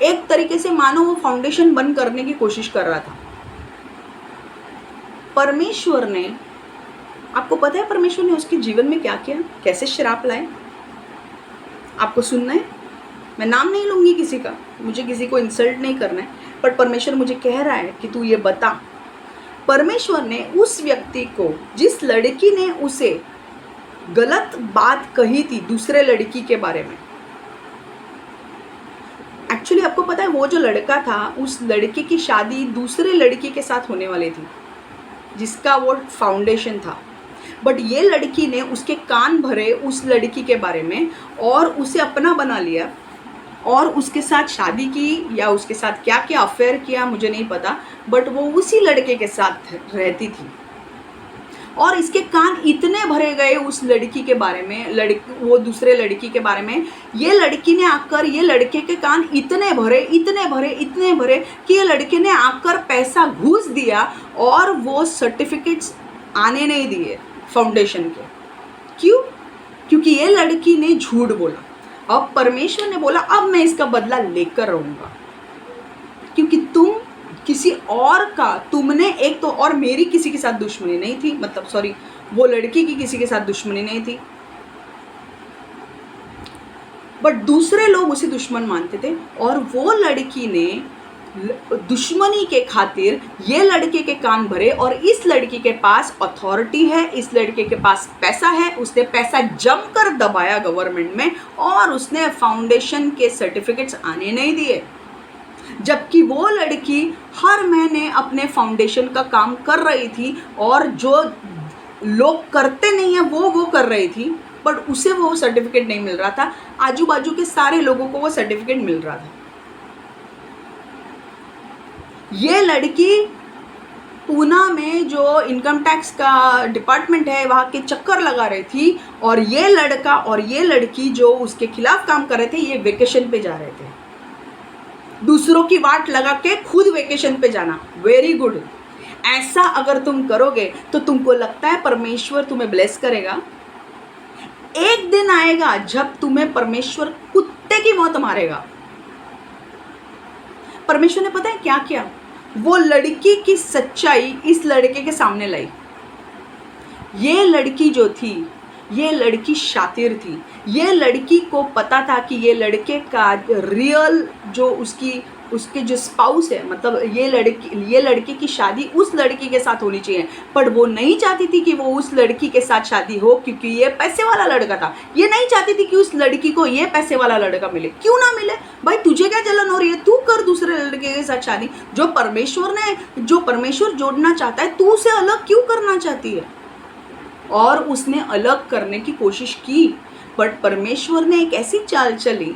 एक तरीके से मानो वो फाउंडेशन बंद करने की कोशिश कर रहा था। परमेश्वर ने, आपको पता है परमेश्वर ने उसके जीवन में क्या किया, कैसे श्राप लाए? आपको सुनना है? मैं नाम नहीं लूँगी किसी का, मुझे किसी को इंसल्ट नहीं करना है, बट परमेश्वर मुझे कह रहा है कि तू ये बता। परमेश्वर ने उस व्यक्ति को, जिस लड़की ने उसे गलत बात कही थी दूसरे लड़की के बारे में, एक्चुअली आपको पता है वो जो लड़का था, उस लड़की की शादी दूसरे लड़की के साथ होने वाली थी जिसका वो फाउंडेशन था, बट ये लड़की ने उसके कान भरे उस लड़की के बारे में और उसे अपना बना लिया और उसके साथ शादी की, या उसके साथ क्या क्या अफेयर किया मुझे नहीं पता, बट वो उसी लड़के के साथ रहती थी। और इसके कान इतने भरे गए उस लड़की के बारे में, वो दूसरे लड़की के बारे में, ये लड़की ने आकर, ये लड़के के कान इतने भरे इतने भरे इतने भरे कि ये लड़के ने आकर पैसा घूस दिया और वो सर्टिफिकेट्स आने नहीं दिए फाउंडेशन के। क्यों? क्योंकि ये लड़की ने झूठ बोला। अब परमेश्वर ने बोला अब मैं इसका बदला लेकर रहूँगा, क्योंकि तुम किसी और का, तुमने एक तो, और मेरी किसी के साथ दुश्मनी नहीं थी, मतलब सॉरी, वो लड़की की किसी के साथ दुश्मनी नहीं थी, बट दूसरे लोग उसे दुश्मन मानते थे, और वो लड़की ने दुश्मनी के खातिर ये लड़के के कान भरे, और इस लड़की के पास अथॉरिटी है, इस लड़के के पास पैसा है, उसने पैसा जमकर दबाया गवर्नमेंट में, और उसने फाउंडेशन के सर्टिफिकेट्स आने नहीं दिए। जबकि वो लड़की हर महीने अपने फाउंडेशन का काम कर रही थी, और जो लोग करते नहीं है वो कर रही थी, बट उसे वो सर्टिफिकेट नहीं मिल रहा था, आजू बाजू के सारे लोगों को वो सर्टिफिकेट मिल रहा था। ये लड़की पूना में जो इनकम टैक्स का डिपार्टमेंट है वहाँ के चक्कर लगा रही थी, और ये लड़का और ये लड़की जो उसके खिलाफ काम कर रहे थे, ये वेकेशन पे जा रहे थे। दूसरों की वाट लगा के खुद वेकेशन पे जाना, वेरी गुड। ऐसा अगर तुम करोगे तो तुमको लगता है परमेश्वर तुम्हें ब्लेस करेगा? एक दिन आएगा जब तुम्हें परमेश्वर कुत्ते की मौत मारेगा। परमेश्वर ने पता है क्या किया? वो लड़की की सच्चाई इस लड़के के सामने लाई। ये लड़की जो थी, ये लड़की शातिर थी, ये लड़की को पता था कि ये लड़के का रियल जो उसके जो स्पाउस है, मतलब ये लड़के की शादी उस लड़की के साथ होनी चाहिए, पर वो नहीं चाहती थी कि वो उस लड़की के साथ शादी हो, क्योंकि ये पैसे वाला लड़का था। ये नहीं चाहती थी कि उस लड़की को ये पैसे वाला लड़का मिले। क्यों ना मिले भाई, तुझे क्या जलन हो रही है? तू कर दूसरे लड़के के साथ शादी। जो परमेश्वर जोड़ना चाहता है, तू उसे अलग क्यों करना चाहती है? और उसने अलग करने की कोशिश की, बट परमेश्वर ने एक ऐसी चाल चली,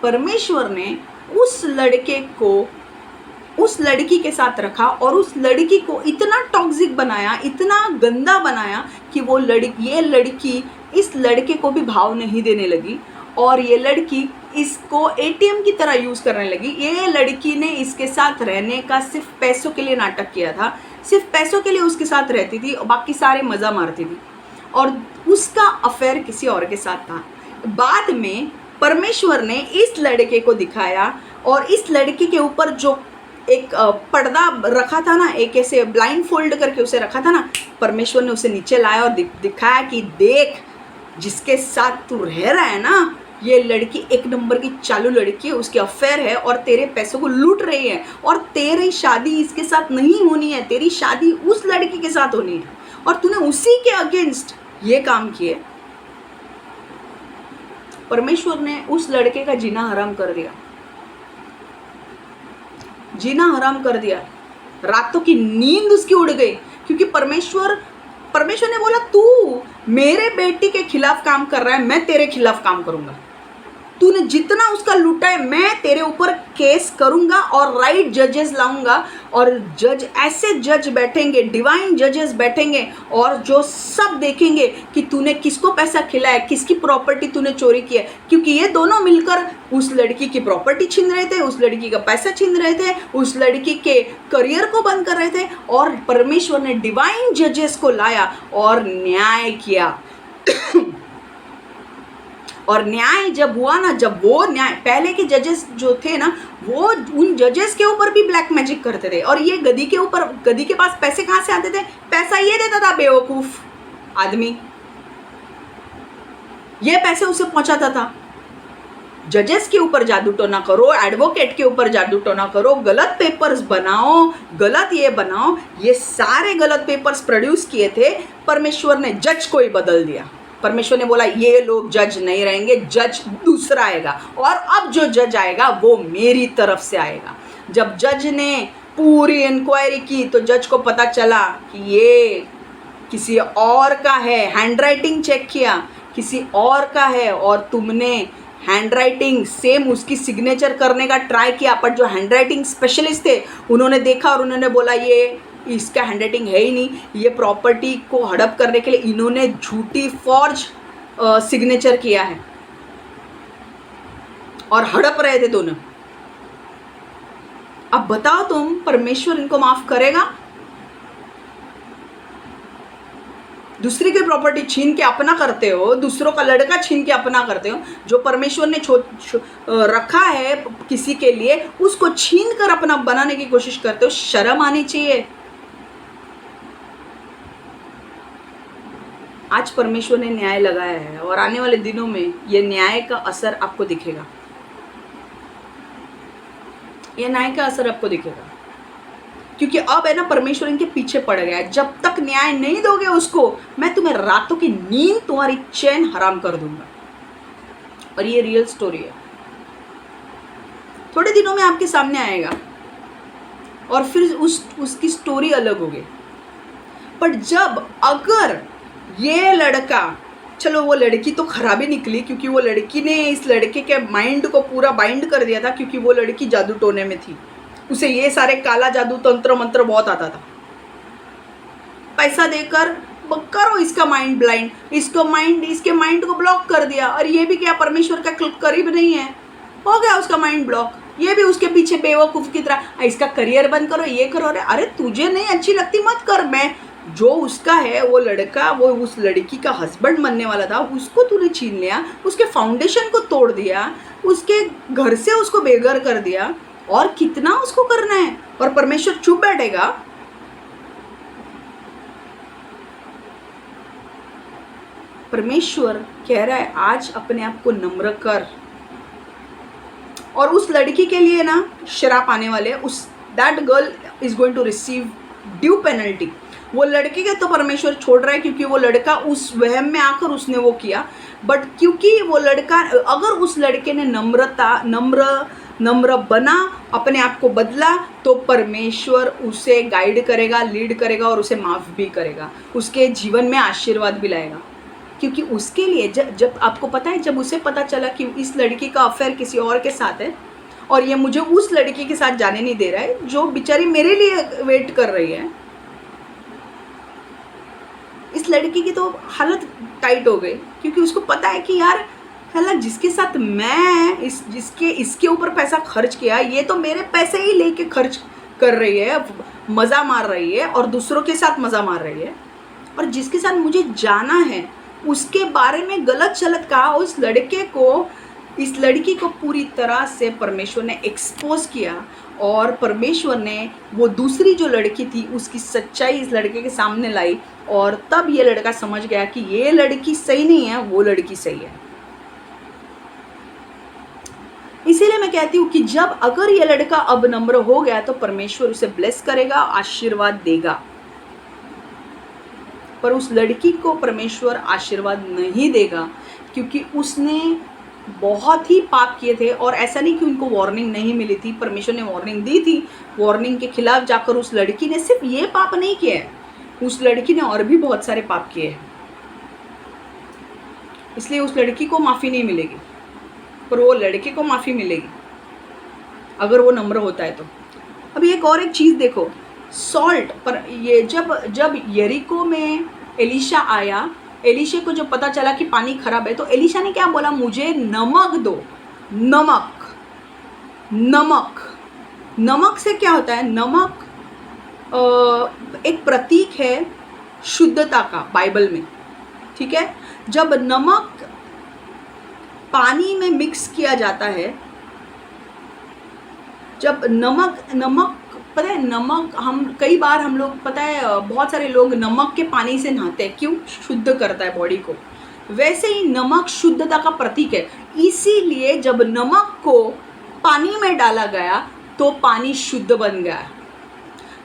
परमेश्वर ने उस लड़के को उस लड़की के साथ रखा, और उस लड़की को इतना टॉक्सिक बनाया, इतना गंदा बनाया कि ये लड़की इस लड़के को भी भाव नहीं देने लगी, और ये लड़की इसको एटीएम की तरह यूज़ करने लगी। ये लड़की ने इसके साथ रहने का सिर्फ पैसों के लिए नाटक किया था, सिर्फ पैसों के लिए उसके साथ रहती थी और बाकी सारे मज़ा मारती थी, और उसका अफेयर किसी और के साथ था। बाद में परमेश्वर ने इस लड़के को दिखाया, और इस लड़के के ऊपर जो एक पर्दा रखा था ना, एक ऐसे ब्लाइंड फोल्ड करके उसे रखा था ना, परमेश्वर ने उसे नीचे लाया और दिखाया कि देख, जिसके साथ तू रह रहा है ना, ये लड़की एक नंबर की चालू लड़की है, उसके अफेयर है और तेरे पैसों को लूट रही है, और तेरी शादी इसके साथ नहीं होनी है, तेरी शादी उस लड़की के साथ होनी है, और तूने उसी के अगेंस्ट ये काम किए। परमेश्वर ने उस लड़के का जीना हराम कर दिया, जीना हराम कर दिया। रातों की नींद उसकी उड़ गई, क्योंकि परमेश्वर ने बोला तू मेरे बेटी के खिलाफ काम कर रहा है, मैं तेरे खिलाफ काम करूंगा। तूने जितना उसका लूटा है मैं तेरे ऊपर केस करूंगा और राइट जजेस लाऊंगा, और जज ऐसे जज बैठेंगे, डिवाइन जजेस बैठेंगे, और जो सब देखेंगे कि तूने किसको पैसा खिलाया, किसकी प्रॉपर्टी तूने चोरी की है, क्योंकि ये दोनों मिलकर उस लड़की की प्रॉपर्टी छीन रहे थे, उस लड़की का पैसा छीन रहे थे, उस लड़की के करियर को बंद कर रहे थे। और परमेश्वर ने डिवाइन जजेस को लाया और न्याय किया। और न्याय जब हुआ ना, जब वो न्याय, पहले के जजेस जो थे ना, वो उन जजेस के ऊपर भी ब्लैक मैजिक करते थे, और ये गधी के ऊपर, गधी के पास पैसे कहाँ से आते थे? पैसा ये देता था बेवकूफ आदमी, ये पैसे उसे पहुंचाता था। जजेस के ऊपर जादू टोना करो, एडवोकेट के ऊपर जादू टोना करो, गलत पेपर्स बनाओ, गलत ये बनाओ, ये सारे गलत पेपर्स प्रोड्यूस किए थे। परमेश्वर ने जज को ही बदल दिया। परमेश्वर ने बोला ये लोग जज नहीं रहेंगे, जज दूसरा आएगा, और अब जो जज आएगा वो मेरी तरफ से आएगा। जब जज ने पूरी इंक्वायरी की तो जज को पता चला कि ये किसी और का है, हैंडराइटिंग चेक किया, किसी और का है, और तुमने हैंडराइटिंग सेम उसकी सिग्नेचर करने का ट्राई किया, पर जो हैंडराइटिंग स्पेशलिस्ट थे उन्होंने देखा और उन्होंने बोला ये इसका हैंडराइटिंग है ही नहीं, ये प्रॉपर्टी को हड़प करने के लिए इन्होंने झूठी फॉर्ज सिग्नेचर किया है, और हड़प रहे थे दोनों। अब बताओ तुम, परमेश्वर इनको माफ करेगा? दूसरी की प्रॉपर्टी छीन के अपना करते हो, दूसरों का लड़का छीन के अपना करते हो, जो परमेश्वर ने रखा है किसी के लिए, उसको छीन कर अपना बनाने की कोशिश करते हो। शर्म आनी चाहिए। आज परमेश्वर ने न्याय लगाया है, और आने वाले दिनों में ये न्याय का असर आपको दिखेगा, ये न्याय का असर आपको दिखेगा, क्योंकि अब है ना, परमेश्वर इनके पीछे पड़ गया है। जब तक न्याय नहीं दोगे उसको, मैं तुम्हें रातों की नींद, तुम्हारी चैन हराम कर दूंगा। और ये रियल स्टोरी है, थोड़े दिनों में आपके सामने आएगा, और फिर उसकी स्टोरी अलग होगी। पर जब अगर ये लड़का, चलो वो लड़की तो खराब ही निकली, क्योंकि वो लड़की ने इस लड़के के माइंड को पूरा बाइंड कर दिया था, क्योंकि वो लड़की जादू टोने में थी, उसे ये सारे काला जादू तंत्र मंत्र बहुत आता था। पैसा देकर करो इसका माइंड ब्लाइंड, इसके माइंड को ब्लॉक कर दिया, और ये भी क्या परमेश्वर का करीब नहीं है, हो गया उसका माइंड ब्लॉक। ये भी उसके पीछे बेवकूफ़ की तरह, इसका करियर बंद करो, ये करो। अरे तुझे नहीं अच्छी लगती मत कर। मैं जो उसका है, वो लड़का, वो उस लड़की का हस्बैंड बनने वाला था, उसको तूने छीन लिया, उसके फाउंडेशन को तोड़ दिया, उसके घर से उसको बेघर कर दिया, और कितना उसको करना है? और परमेश्वर चुप बैठेगा? परमेश्वर कह रहा है आज अपने आप को नम्र कर। और उस लड़की के लिए ना श्राप आने वाले, उस that girl is going to receive due penalty. वो लड़के के तो परमेश्वर छोड़ रहा है, क्योंकि वो लड़का उस वहम में आकर उसने वो किया, बट क्योंकि वो लड़का, अगर उस लड़के ने नम्र बना, अपने आप को बदला, तो परमेश्वर उसे गाइड करेगा, लीड करेगा, और उसे माफ़ भी करेगा, उसके जीवन में आशीर्वाद भी लाएगा। क्योंकि उसके लिए जब आपको पता है, जब उसे पता चला कि इस लड़की का अफेयर किसी और के साथ है, और ये मुझे उस लड़की के साथ जाने नहीं दे रहा है जो बेचारी मेरे लिए वेट कर रही है, इस लड़की की तो हालत टाइट हो गई, क्योंकि उसको पता है कि यार है जिसके साथ मैं इसके ऊपर पैसा खर्च किया, ये तो मेरे पैसे ही लेके खर्च कर रही है, मज़ा मार रही है और दूसरों के साथ मज़ा मार रही है। और जिसके साथ मुझे जाना है उसके बारे में गलत सलत कहा, इस लड़की को पूरी तरह से परमेश्वर ने एक्सपोज किया। और परमेश्वर ने वो दूसरी जो लड़की थी उसकी सच्चाई इस लड़के के सामने लाई, और तब ये लड़का समझ गया कि ये लड़की सही नहीं है, वो लड़की सही है। इसीलिए मैं कहती हूँ कि जब अगर ये लड़का अब नम्र हो गया तो परमेश्वर उसे ब्लेस करेगा, आशीर्वाद देगा। पर उस लड़की को परमेश्वर आशीर्वाद नहीं देगा, क्योंकि उसने बहुत ही पाप किए थे। और ऐसा नहीं कि उनको वार्निंग नहीं मिली थी, परमेश्वर ने वार्निंग दी थी। वार्निंग के खिलाफ जाकर उस लड़की ने सिर्फ ये पाप नहीं किया है, उस लड़की ने और भी बहुत सारे पाप किए हैं। इसलिए उस लड़की को माफ़ी नहीं मिलेगी, पर वो लड़के को माफ़ी मिलेगी अगर वो नम्र होता है तो। अभी एक चीज़ देखो, सॉल्ट पर ये जब यरीको में एलीशा आया, एलीशा को जब पता चला कि पानी खराब है तो एलीशा ने क्या बोला, मुझे नमक दो। नमक से क्या होता है, नमक एक प्रतीक है शुद्धता का बाइबल में, ठीक है। जब नमक पानी में मिक्स किया जाता है, जब नमक पता है, नमक कई बार हम लोग पता है, बहुत सारे लोग नमक के पानी से नहाते हैं, क्यों, शुद्ध करता है बॉडी को। वैसे ही नमक शुद्धता का प्रतीक है, इसीलिए जब नमक को पानी में डाला गया तो पानी शुद्ध बन गया।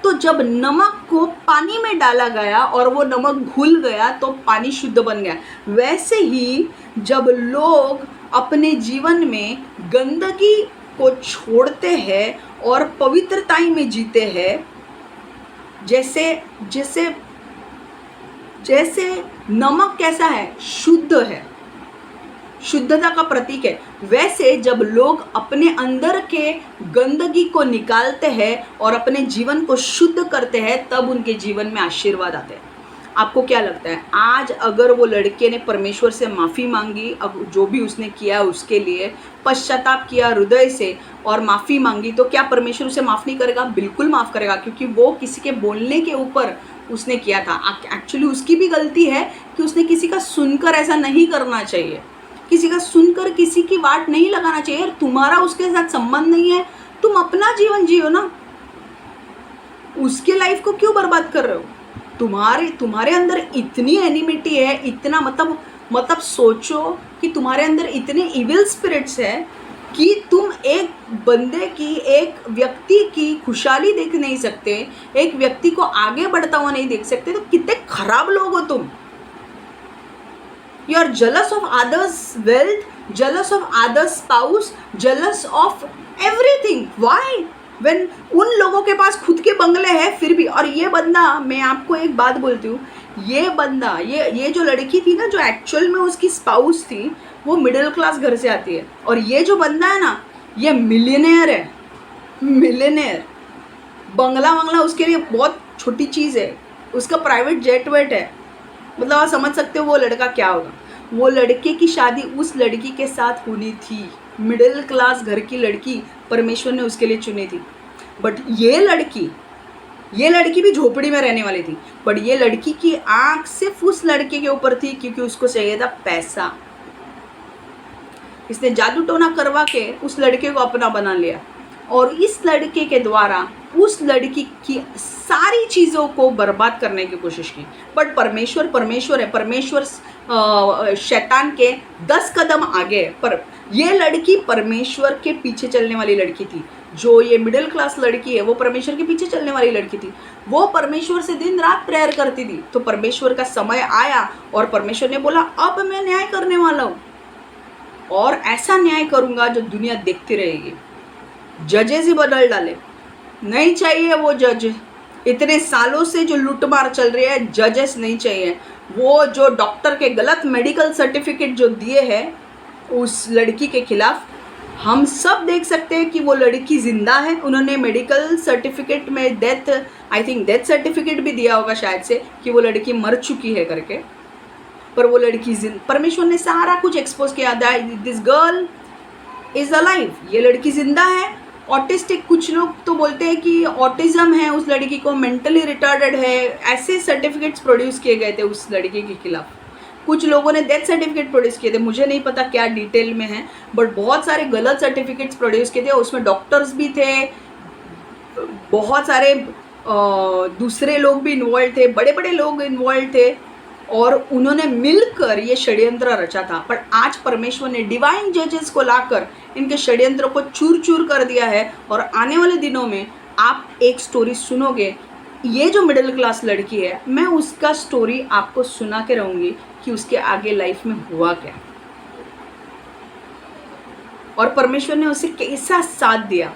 तो जब नमक को पानी में डाला गया और वो नमक घुल गया तो पानी शुद्ध बन गया। वैसे ही जब लोग अपने जीवन में गंदगी को छोड़ते हैं और पवित्रताई में जीते हैं, जैसे नमक कैसा है, शुद्ध है, शुद्धता का प्रतीक है, वैसे जब लोग अपने अंदर के गंदगी को निकालते हैं और अपने जीवन को शुद्ध करते हैं, तब उनके जीवन में आशीर्वाद आते हैं। आपको क्या लगता है, आज अगर वो लड़के ने परमेश्वर से माफ़ी मांगी, अब जो भी उसने किया उसके लिए पश्चाताप किया हृदय से और माफ़ी मांगी, तो क्या परमेश्वर उसे माफ़ नहीं करेगा? बिल्कुल माफ़ करेगा, क्योंकि वो किसी के बोलने के ऊपर उसने किया था। एक्चुअली उसकी भी गलती है कि उसने किसी का सुनकर ऐसा नहीं करना चाहिए, किसी का सुनकर किसी की वाट नहीं लगाना चाहिए। यार तुम्हारा उसके साथ संबंध नहीं है, तुम अपना जीवन जियो ना, उसके लाइफ को क्यों बर्बाद कर रहे हो? तुम्हारे अंदर इतनी एनिमिटी है, इतना मतलब सोचो कि तुम्हारे अंदर इतने इविल स्पिरिट्स है कि तुम एक बंदे की, एक व्यक्ति की खुशहाली देख नहीं सकते, एक व्यक्ति को आगे बढ़ता हुआ नहीं देख सकते, तो कितने खराब लोग हो तुम। You are jealous of others' wealth, jealous of others' spouse, jealous of everything. Why? When उन लोगों के पास खुद के बंगले हैं फिर भी। और ये बंदा, मैं आपको एक बात बोलती हूँ, ये बंदा, ये जो लड़की थी ना, जो एक्चुअल में उसकी स्पाउस थी, वो मिडिल क्लास घर से आती है। और ये जो बंदा है ना, ये मिलियनेयर है, मिलियनेयर। बंगला उसके लिए बहुत छोटी चीज़ है, उसका प्राइवेट जेट वेट है। मतलब आप समझ सकते हो वो लड़का क्या होगा। वो लड़के की शादी उस लड़की के साथ होनी थी, मिडिल क्लास घर की लड़की परमेश्वर ने उसके लिए चुनी थी। बट ये लड़की भी झोपड़ी में रहने वाली थी, बट ये लड़की की आंख सिर्फ उस लड़के के ऊपर थी, क्योंकि उसको चाहिए था पैसा। इसने जादू टोना करवा के उस लड़के को अपना बना लिया, और इस लड़के के द्वारा उस लड़की की सारी चीज़ों को बर्बाद करने की कोशिश की। बट परमेश्वर है, परमेश्वर शैतान के 10 कदम आगे है। पर ये लड़की परमेश्वर के पीछे चलने वाली लड़की थी। जो ये मिडिल क्लास लड़की है वो परमेश्वर के पीछे चलने वाली लड़की थी। वो परमेश्वर से दिन रात प्रेयर करती थी। तो परमेश्वर का समय आया और परमेश्वर ने बोला, अब मैं न्याय करने वाला हूँ, और ऐसा न्याय करूँगा जो दुनिया देखती रहेगी। जजेस ही बदल डाले, नहीं चाहिए वो जज। इतने सालों से जो लूटमार चल रही है, जजेस नहीं चाहिए। वो जो डॉक्टर के गलत मेडिकल सर्टिफिकेट जो दिए हैं उस लड़की के खिलाफ, हम सब देख सकते हैं कि वो लड़की जिंदा है। उन्होंने मेडिकल सर्टिफिकेट में डेथ सर्टिफिकेट भी दिया होगा शायद से, कि वो लड़की मर चुकी है करके। पर वो लड़की परमेश्वर ने सारा कुछ एक्सपोज किया, दिस गर्ल इज अलाइव, ये लड़की जिंदा है। ऑटिस्टिक, कुछ लोग तो बोलते हैं कि ऑटिज्म है उस लड़की को, मेंटली रिटार्डेड है, ऐसे सर्टिफिकेट्स प्रोड्यूस किए गए थे उस लड़की के खिलाफ। कुछ लोगों ने डेथ सर्टिफिकेट प्रोड्यूस किए थे, मुझे नहीं पता क्या डिटेल में है, बट बहुत सारे गलत सर्टिफिकेट्स प्रोड्यूस किए थे। उसमें डॉक्टर्स भी थे, बहुत सारे दूसरे लोग भी इन्वॉल्व थे, बड़े बड़े लोग इन्वॉल्व थे, और उन्होंने मिलकर ये षड्यंत्र रचा था। पर आज परमेश्वर ने डिवाइन जजेस को लाकर इनके षड्यंत्र को चूर चूर कर दिया है। और आने वाले दिनों में आप एक स्टोरी सुनोगे, ये जो मिडिल क्लास लड़की है, मैं उसका स्टोरी आपको सुना के रहूँगी कि उसके आगे लाइफ में हुआ क्या, और परमेश्वर ने उसे कैसा साथ दिया।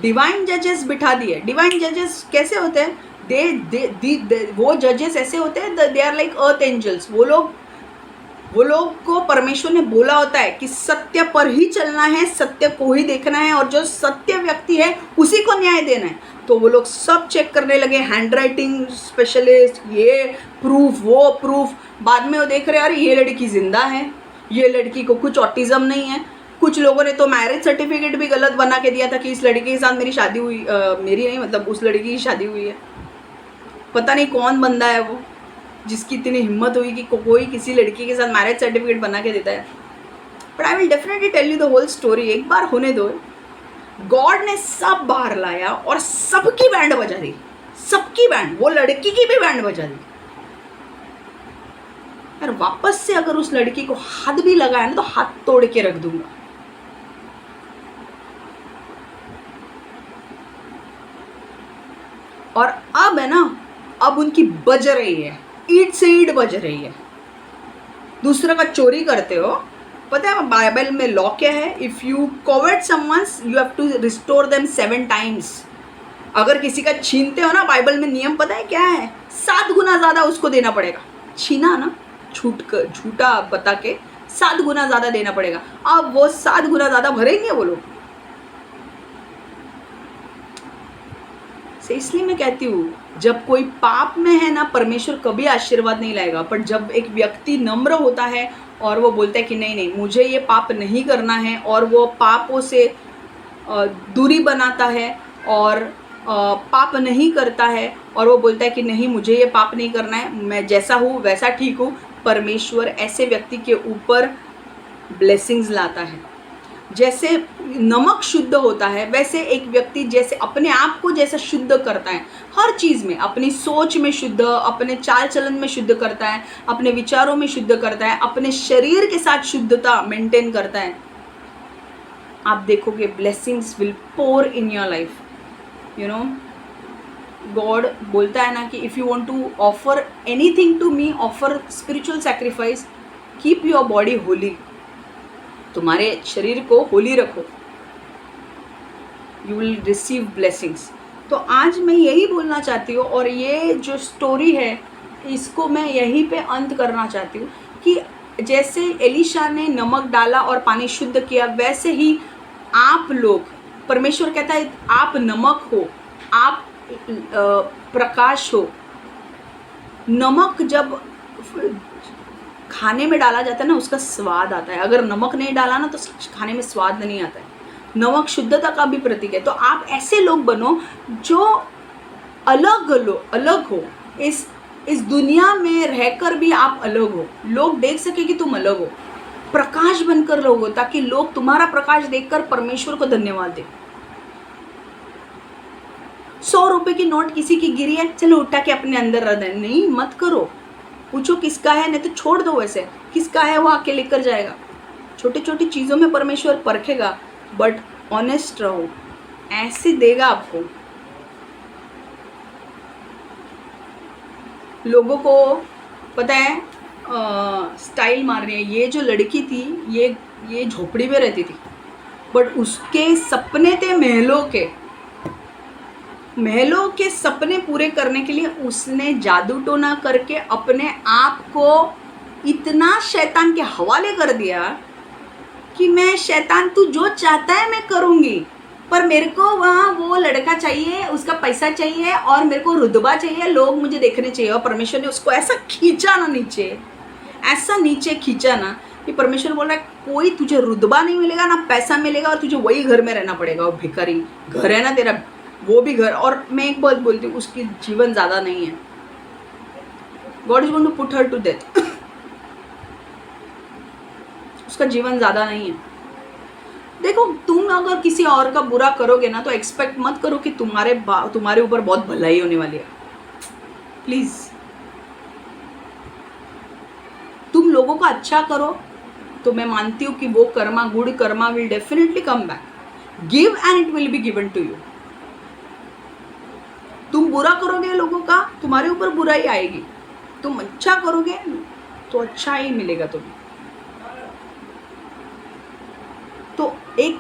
डिवाइन जजेस बिठा दिए। डिवाइन जजेस कैसे होते हैं? वो जजेस ऐसे होते हैं, they are like earth angels. वो लोग को परमेश्वर ने बोला होता है कि सत्य पर ही चलना है, सत्य को ही देखना है, और जो सत्य व्यक्ति है उसी को न्याय देना है। तो वो लोग सब चेक करने लगे, हैंड राइटिंग स्पेशलिस्ट, ये प्रूफ वो प्रूफ। बाद में वो देख रहे हैं अरे ये लड़की जिंदा है, ये लड़की को कुछ ऑटिज्म नहीं है। कुछ लोगों ने तो मैरिज सर्टिफिकेट भी गलत बना के दिया था कि इस लड़के के साथ मेरी शादी हुई, मेरी नहीं मतलब उस लड़की की शादी हुई है। पता नहीं कौन बंदा है वो जिसकी इतनी हिम्मत हुई कि कोई किसी लड़की के साथ मैरिज सर्टिफिकेट बना के देता है। But I will definitely tell you the whole story, एक बार होने दो। गॉड ने सब बाहर लाया और सबकी बैंड बजा दी, सबकी बैंड, वो लड़की की भी बैंड बजा दी। यार वापस से अगर उस लड़की को हाथ भी लगाया ना तो हाथ तोड़ के रख दूंगा। और अब है ना, अब उनकी बज रही है, ईट से ईट बज रही है। दूसरा का चोरी करते हो, पता है बाइबल में लॉ क्या है? If you covet someone's you have to restore them 7 times. अगर किसी का छीनते हो ना, बाइबल में नियम पता है क्या है? 7 गुना ज़्यादा उसको देना पड़ेगा। छीना ना, झूठा बता के 7 गुना ज़्यादा देना पड़ेगा। अब वो 7 गुना ज़्यादा भरेंगे वो लोग। इसलिए मैं कहती हूँ, जब कोई पाप में है ना, परमेश्वर कभी आशीर्वाद नहीं लाएगा। पर जब एक व्यक्ति नम्र होता है और वो बोलता है कि नहीं नहीं मुझे ये पाप नहीं करना है, और वो पापों से दूरी बनाता है और पाप नहीं करता है, और वो बोलता है कि नहीं मुझे ये पाप नहीं करना है, मैं जैसा हूँ वैसा ठीक हूँ, परमेश्वर ऐसे व्यक्ति के ऊपर ब्लेसिंग्स लाता है। जैसे नमक शुद्ध होता है, वैसे एक व्यक्ति जैसे अपने आप को जैसा शुद्ध करता है हर चीज़ में, अपनी सोच में शुद्ध, अपने चाल चलन में शुद्ध करता है, अपने विचारों में शुद्ध करता है, अपने शरीर के साथ शुद्धता मेंटेन करता है, आप देखोगे blessings will pour in your life. You know, God बोलता है ना कि if you want to offer anything to me, offer spiritual sacrifice, keep your body holy. तुम्हारे शरीर को होली रखो, यू विल रिसीव ब्लेसिंग्स। तो आज मैं यही बोलना चाहती हूँ, और ये जो स्टोरी है इसको मैं यहीं पे अंत करना चाहती हूँ कि जैसे एलीशा ने नमक डाला और पानी शुद्ध किया, वैसे ही आप लोग, परमेश्वर कहता है आप नमक हो, आप प्रकाश हो। नमक जब खाने में डाला जाता है ना, उसका स्वाद आता है। अगर नमक नहीं डाला ना तो खाने में स्वाद नहीं आता है। नमक शुद्धता का भी प्रतीक है। तो आप ऐसे लोग बनो जो अलग हो, इस दुनिया में रहकर भी आप अलग हो, लोग देख सके कि तुम अलग हो, प्रकाश बनकर लोग, ताकि लोग तुम्हारा प्रकाश देखकर परमेश्वर को धन्यवाद दें। 100 रुपए की नोट किसी की गिरी है, चलो उठा के अपने अंदर रख दें, नहीं मत करो, पूछो किसका है, नहीं तो छोड़ दो। वैसे किसका है वो आके लेकर जाएगा। छोटी छोटी चीज़ों में परमेश्वर परखेगा, बट ऑनेस्ट रहो, ऐसे देगा आपको। लोगों को पता है स्टाइल मार रही है। ये जो लड़की थी ये झोपड़ी में रहती थी, बट उसके सपने थे महलों के सपने पूरे करने के लिए उसने जादू टोना करके अपने आप को इतना शैतान के हवाले कर दिया कि मैं शैतान तू जो चाहता है मैं करूँगी, पर मेरे को वहाँ वो लड़का चाहिए, उसका पैसा चाहिए, और मेरे को रुतबा चाहिए, लोग मुझे देखने चाहिए। और परमेश्वर ने उसको ऐसा खींचा ना नीचे, ऐसा नीचे खींचा ना कि परमेश्वर बोल रहा है कोई तुझे रुतबा नहीं मिलेगा, ना पैसा मिलेगा, और तुझे वही घर में रहना पड़ेगा। और भिखारी घर है ना तेरा, वो भी घर। और मैं एक बात बोलती हूँ, उसकी जीवन ज़्यादा नहीं है। God is going to put her to death. उसका जीवन ज़्यादा नहीं है। देखो, तुम अगर किसी और का बुरा करोगे ना, तो एक्सपेक्ट मत करो कि तुम्हारे ऊपर बहुत भलाई होने वाली है। प्लीज, तुम लोगों का अच्छा करो तो मैं मानती हूँ कि वो karma, good karma will definitely come back. Give and it will be given to you. तुम बुरा करोगे लोगों का, तुम्हारे ऊपर बुराई आएगी। तुम अच्छा करोगे तो अच्छा ही मिलेगा तुम्हें। तो एक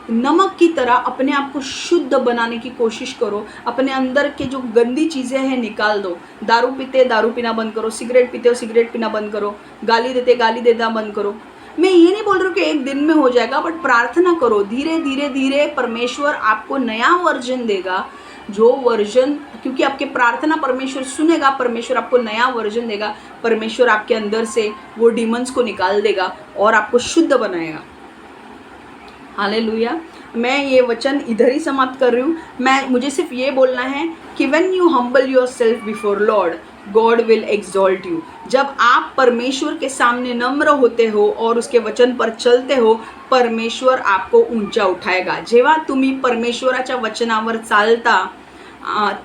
नमक की तरह अपने आप को शुद्ध बनाने की कोशिश करो। अपने अंदर के जो गंदी चीज़ें हैं निकाल दो। दारू पीते दारू पीना बंद करो, सिगरेट पीते हो सिगरेट पीना बंद करो, गाली देते गाली देना बंद करो। मैं ये नहीं बोल रही हूँ कि एक दिन में हो जाएगा, बट प्रार्थना करो। धीरे धीरे धीरे परमेश्वर आपको नया वर्जन देगा, जो वर्जन, क्योंकि आपके प्रार्थना परमेश्वर सुनेगा, परमेश्वर आपको नया वर्जन देगा। परमेश्वर आपके अंदर से वो डीमंस को निकाल देगा और आपको शुद्ध बनाएगा। हालेलुया। मैं ये वचन इधर ही समाप्त कर रही हूँ। मुझे सिर्फ ये बोलना है कि when you humble yourself before Lord, God will exalt you. जब आप परमेश्वर के सामने नम्र होते हो और उसके वचन पर चलते हो, परमेश्वर आपको ऊंचा उठाएगा। जेव्हा तुम्ही परमेश्वराच्या वचनावर चालता,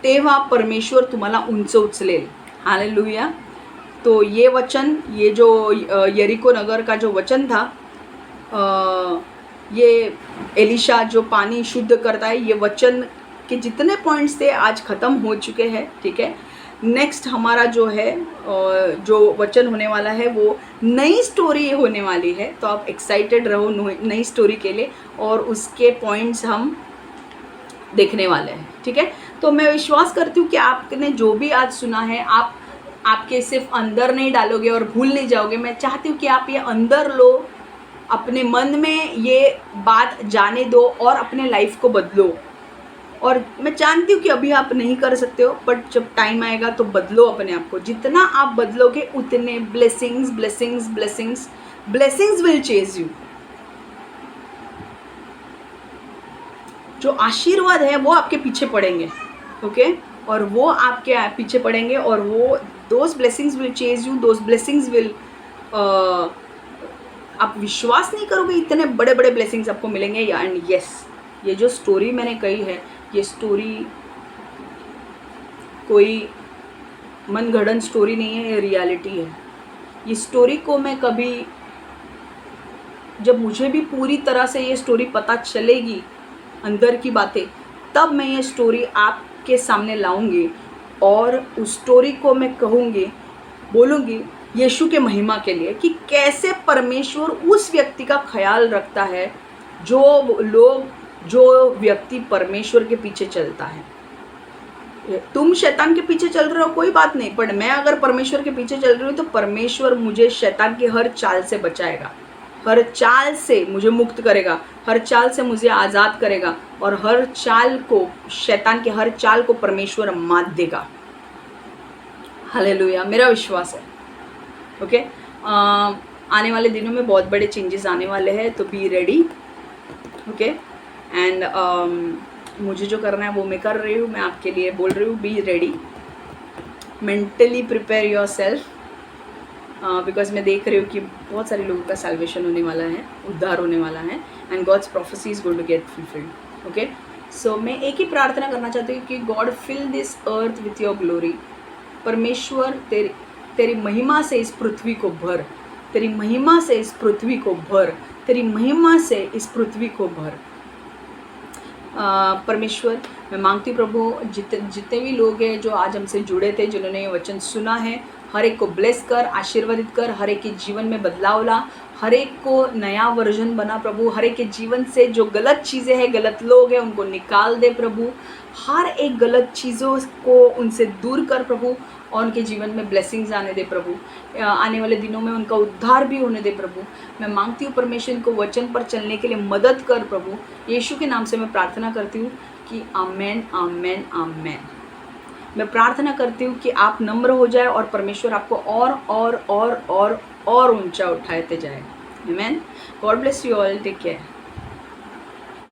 तेव्हा परमेश्वर तुम्हाला उंच उचलेल। हालेलुया। तो ये वचन, ये जो यरीको नगर का जो वचन था, ये एलिशा जो पानी शुद्ध करता है, ये वचन के जितने पॉइंट्स थे आज ख़त्म हो चुके हैं। ठीक है, नेक्स्ट हमारा जो है, जो वचन होने वाला है, वो नई स्टोरी होने वाली है। तो आप एक्साइटेड रहो नई स्टोरी के लिए, और उसके पॉइंट्स हम देखने वाले हैं। ठीक है, तो मैं विश्वास करती हूँ कि आपने जो भी आज सुना है, आपके सिर्फ अंदर नहीं डालोगे और भूल नहीं जाओगे। मैं चाहती हूँ कि आप ये अंदर लो, अपने मन में ये बात जाने दो और अपने लाइफ को बदलो। और मैं जानती हूँ कि अभी आप नहीं कर सकते हो, बट जब टाइम आएगा तो बदलो अपने आप को। जितना आप बदलोगे उतने blessings blessings blessings blessings will chase you. जो आशीर्वाद है वो आपके पीछे पड़ेंगे। ओके, और वो आपके पीछे पड़ेंगे, और वो those blessings will chase you, those blessings will, आप विश्वास नहीं करोगे इतने बड़े बड़े ब्लेसिंग्स आपको मिलेंगे। एंड यस, ये जो स्टोरी मैंने कही है, ये स्टोरी कोई मनगढ़ंत स्टोरी नहीं है, ये रियलिटी है। ये स्टोरी को मैं कभी, जब मुझे भी पूरी तरह से ये स्टोरी पता चलेगी, अंदर की बातें, तब मैं ये स्टोरी आपके सामने लाऊंगी, और उस स्टोरी को मैं कहूँगी, बोलूँगी यीशु के महिमा के लिए, कि कैसे परमेश्वर उस व्यक्ति का ख्याल रखता है, जो व्यक्ति परमेश्वर के पीछे चलता है। तुम शैतान के पीछे चल रहे हो कोई बात नहीं, पर मैं अगर परमेश्वर के पीछे चल रही हूँ तो परमेश्वर मुझे शैतान की हर चाल से बचाएगा, हर चाल से मुझे मुक्त करेगा, हर चाल से मुझे आज़ाद करेगा, और हर चाल को, शैतान के हर चाल को परमेश्वर मात देगा। हालेलुया, मेरा विश्वास है। ओके, आने वाले दिनों में बहुत बड़े चेंजेस आने वाले हैं, तो बी रेडी। ओके, एंड मुझे जो करना है वो मैं कर रही हूँ, मैं आपके लिए बोल रही हूँ, be ready, mentally prepare your self, because मैं देख रही हूँ कि बहुत सारे लोगों का सैल्वेशन होने वाला है, उद्धार होने वाला है, and God's prophecy is going to get fulfilled. Okay, so मैं एक ही प्रार्थना करना चाहती हूँ कि God fill this earth with your glory. परमेश्वर तेरी महिमा से इस पृथ्वी को भर, तेरी महिमा से इस पृथ्वी को भर, तेरी महिमा से इस पृथ्वी को भर। परमेश्वर, मैं मांगती हूँ प्रभु, जितने भी लोग हैं जो आज हमसे जुड़े थे, जिन्होंने ये वचन सुना है, हर एक को ब्लेस कर, आशीर्वादित कर, हर एक के जीवन में बदलाव ला, हर एक को नया वर्जन बना प्रभु। हर एक के जीवन से जो गलत चीज़ें हैं, गलत लोग हैं, उनको निकाल दे प्रभु। हर एक गलत चीज़ों को उनसे दूर कर प्रभु, और उनके जीवन में ब्लेसिंग्स आने दे प्रभु। आने वाले दिनों में उनका उद्धार भी होने दे प्रभु। मैं मांगती हूँ परमेश्वर को वचन पर चलने के लिए मदद कर प्रभु। यीशु के नाम से मैं प्रार्थना करती हूँ कि आमेन, आमेन, आमेन। मैं प्रार्थना करती हूँ कि आप नम्र हो जाए और परमेश्वर आपको और ऊंचा उठाते जाए। Amen. God bless you all, take care.